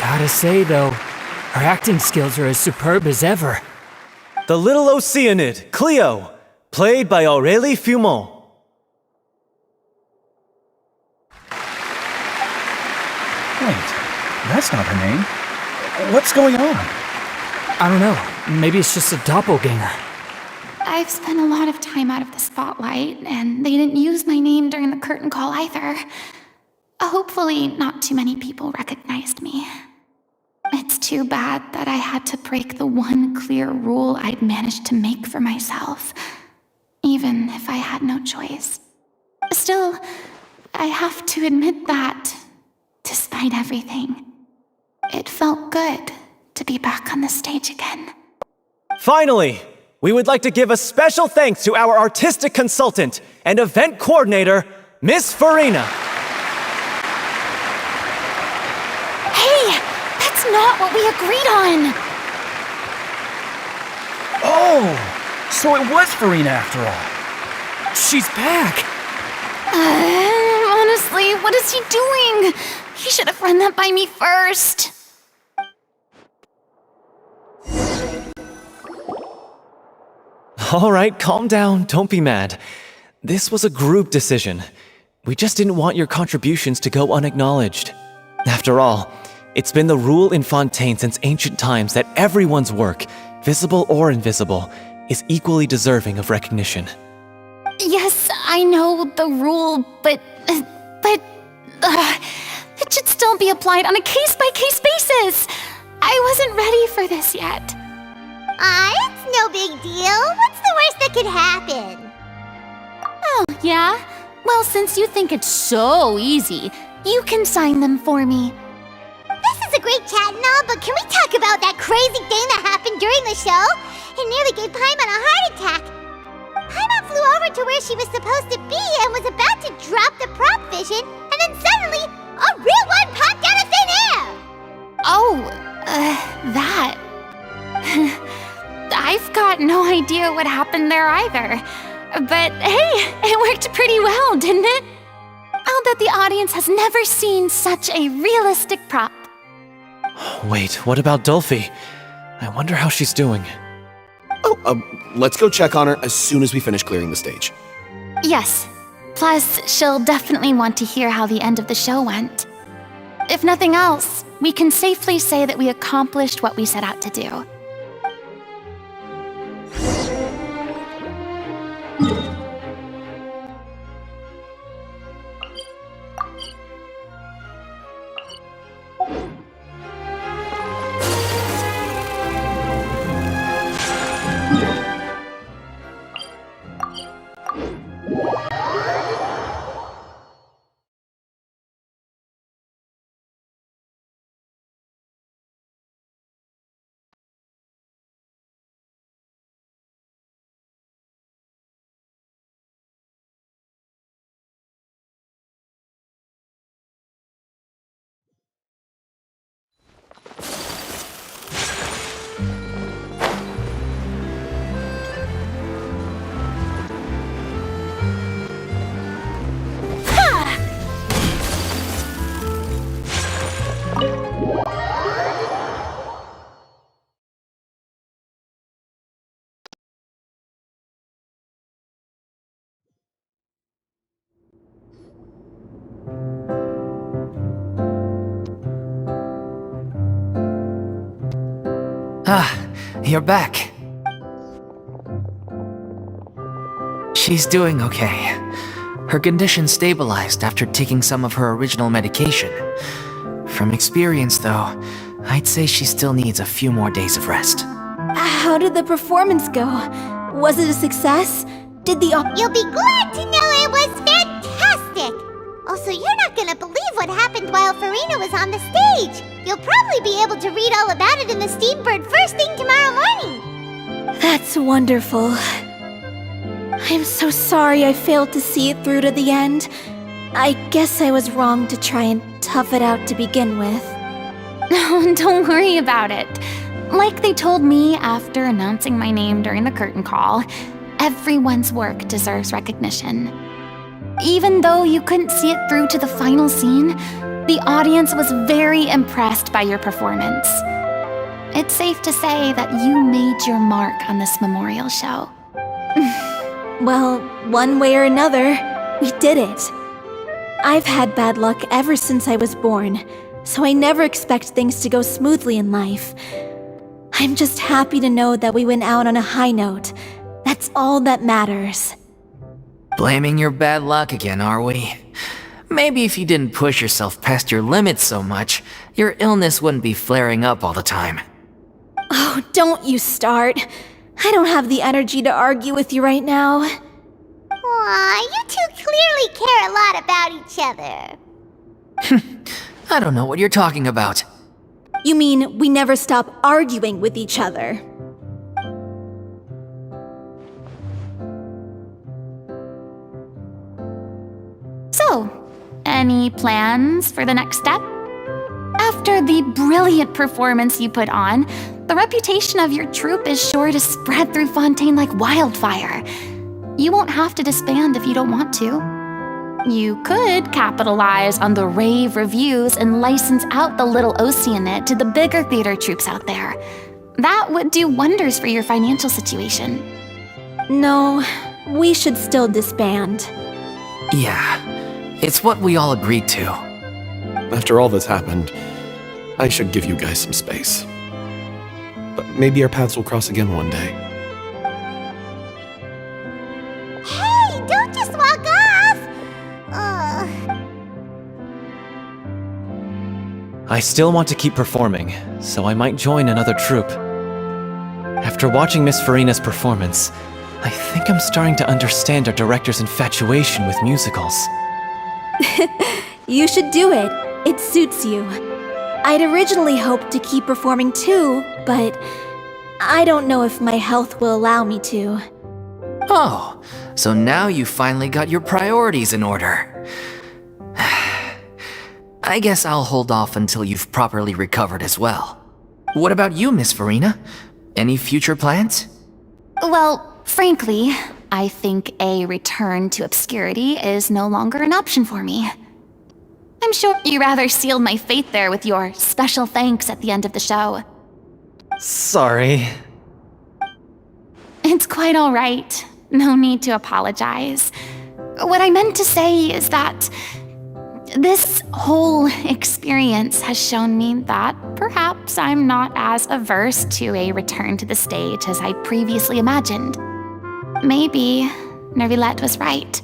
Speaker 14: Gotta say though, Her acting skills are as superb as ever.
Speaker 9: The Little Oceanid, Cleo, played by Aurélie Fumont.
Speaker 15: Wait, that's not her name. What's going on?
Speaker 14: I don't know. Maybe it's just a doppelganger.
Speaker 5: I've spent a lot of time out of the spotlight, and they didn't use my name during the curtain call either. Hopefully, not too many people recognized me. It's too bad that I had to break the one clear rule I'd managed to make for myself, even if I had no choice. Still, I have to admit that, despite everything, it felt good to be back on the stage again.
Speaker 9: Finally, we would like to give a special thanks to our artistic consultant and event coordinator, Miss Furina.
Speaker 5: Hey, that's not what we agreed on!
Speaker 15: Oh, so it was Furina after all.
Speaker 14: She's back!
Speaker 5: Honestly, what is he doing? He should have run that by me first.
Speaker 9: All right, calm down, don't be mad. This was a group decision. We just didn't want your contributions to go unacknowledged. After all, it's been the rule in Fontaine since ancient times that everyone's work, visible or invisible, is equally deserving of recognition.
Speaker 5: Yes, I know the rule, but it should still be applied on a case-by-case basis. I wasn't ready for this yet.
Speaker 1: It's no big deal. What's the worst that could happen?
Speaker 5: Oh, yeah? Well, since you think it's so easy, you can sign them for me.
Speaker 1: This is a great chat and all, but can we talk about that crazy thing that happened during the show? It nearly gave Paimon a heart attack. Paimon flew over to where she was supposed to be and was about to drop the prop vision, and then suddenly, a real one popped out of thin air!
Speaker 5: Oh, that. I've got no idea what happened there either. But hey, it worked pretty well, didn't it? I'll bet the audience has never seen such a realistic prop.
Speaker 9: Wait, what about Dolphy? I wonder how she's doing.
Speaker 10: Oh, let's go check on her as soon as we finish clearing the stage.
Speaker 5: Yes. Plus, she'll definitely want to hear how the end of the show went. If nothing else, we can safely say that we accomplished what we set out to do.
Speaker 3: You're back. She's doing okay. Her condition stabilized after taking some of her original medication. From experience, though, I'd say she still needs a few more days of rest.
Speaker 6: How did the performance go? Was it a success? Did the
Speaker 1: You'll be glad to know it was fantastic! Also, you're not gonna believe what happened while Furina was on the stage! You'll probably be able to read all about it in the Steambird first thing tomorrow morning!
Speaker 6: That's wonderful. I'm so sorry I failed to see it through to the end. I guess I was wrong to try and tough it out to begin with.
Speaker 5: No, don't worry about it. Like they told me after announcing my name during the curtain call, everyone's work deserves recognition. Even though you couldn't see it through to the final scene, the audience was very impressed by your performance. it's safe to say that you made your mark on this memorial show.
Speaker 6: Well, one way or another, we did it. I've had bad luck ever since I was born, so I never expect things to go smoothly in life. I'm just happy to know that we went out on a high note. That's all that matters.
Speaker 3: Blaming your bad luck again, are we? Maybe if you didn't push yourself past your limits so much, your illness wouldn't be flaring up all the time.
Speaker 6: Oh, don't you start. I don't have the energy to argue with you right now.
Speaker 1: Aw, you two clearly care a lot about each other.
Speaker 3: I don't know what you're talking about.
Speaker 6: You mean we never stop arguing with each other?
Speaker 5: So, any plans for the next step? After the brilliant performance you put on, the reputation of your troupe is sure to spread through Fontaine like wildfire. You won't have to disband if you don't want to. You could capitalize on the rave reviews and license out the Little Oceanid to the bigger theater troupes out there. That would do wonders for your financial situation.
Speaker 6: No, we should still disband.
Speaker 3: Yeah, it's what we all agreed to.
Speaker 10: After all that's happened, I should give you guys some space. But maybe our paths will cross again one day.
Speaker 1: Hey, don't just walk off!
Speaker 9: I still want to keep performing, so I might join another troupe. After watching Miss Furina's performance, I think I'm starting to understand our director's infatuation with musicals.
Speaker 6: You should do it. It suits you. I'd originally hoped to keep performing too, but I don't know if my health will allow me to.
Speaker 3: Oh, so now you finally got your priorities in order. I guess I'll hold off until you've properly recovered as well. What about you, Miss Furina? Any future plans?
Speaker 5: Well, frankly, I think a return to obscurity is no longer an option for me. I'm sure you rather sealed my fate there with your special thanks at the end of the show.
Speaker 9: Sorry.
Speaker 5: It's quite all right. No need to apologize. What I meant to say is that this whole experience has shown me that perhaps I'm not as averse to a return to the stage as I previously imagined. Maybe Nervillette was right.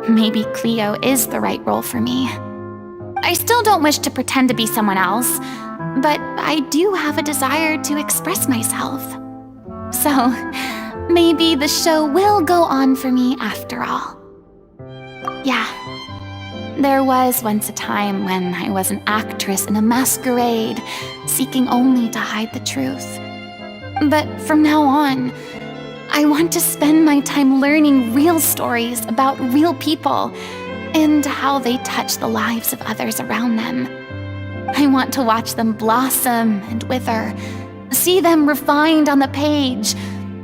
Speaker 5: Maybe Cleo is the right role for me. I still don't wish to pretend to be someone else, but I do have a desire to express myself. So, maybe the show will go on for me after all. Yeah, there was once a time when I was an actress in a masquerade, seeking only to hide the truth. But from now on, I want to spend my time learning real stories about real people and how they touch the lives of others around them. I want to watch them blossom and wither, see them refined on the page,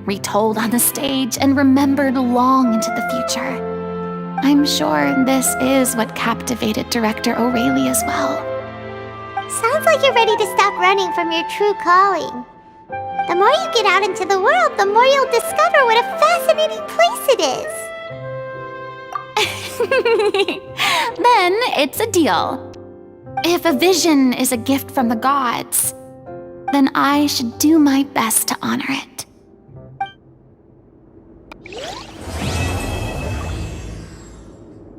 Speaker 5: retold on the stage, and remembered long into the future. I'm sure this is what captivated director O'Reilly as well.
Speaker 1: Sounds like you're ready to stop running from your true calling. The more you get out into the world, the more you'll discover what a fascinating place it is.
Speaker 5: Then it's a deal. If a vision is a gift from the gods, then I should do my best to honor it.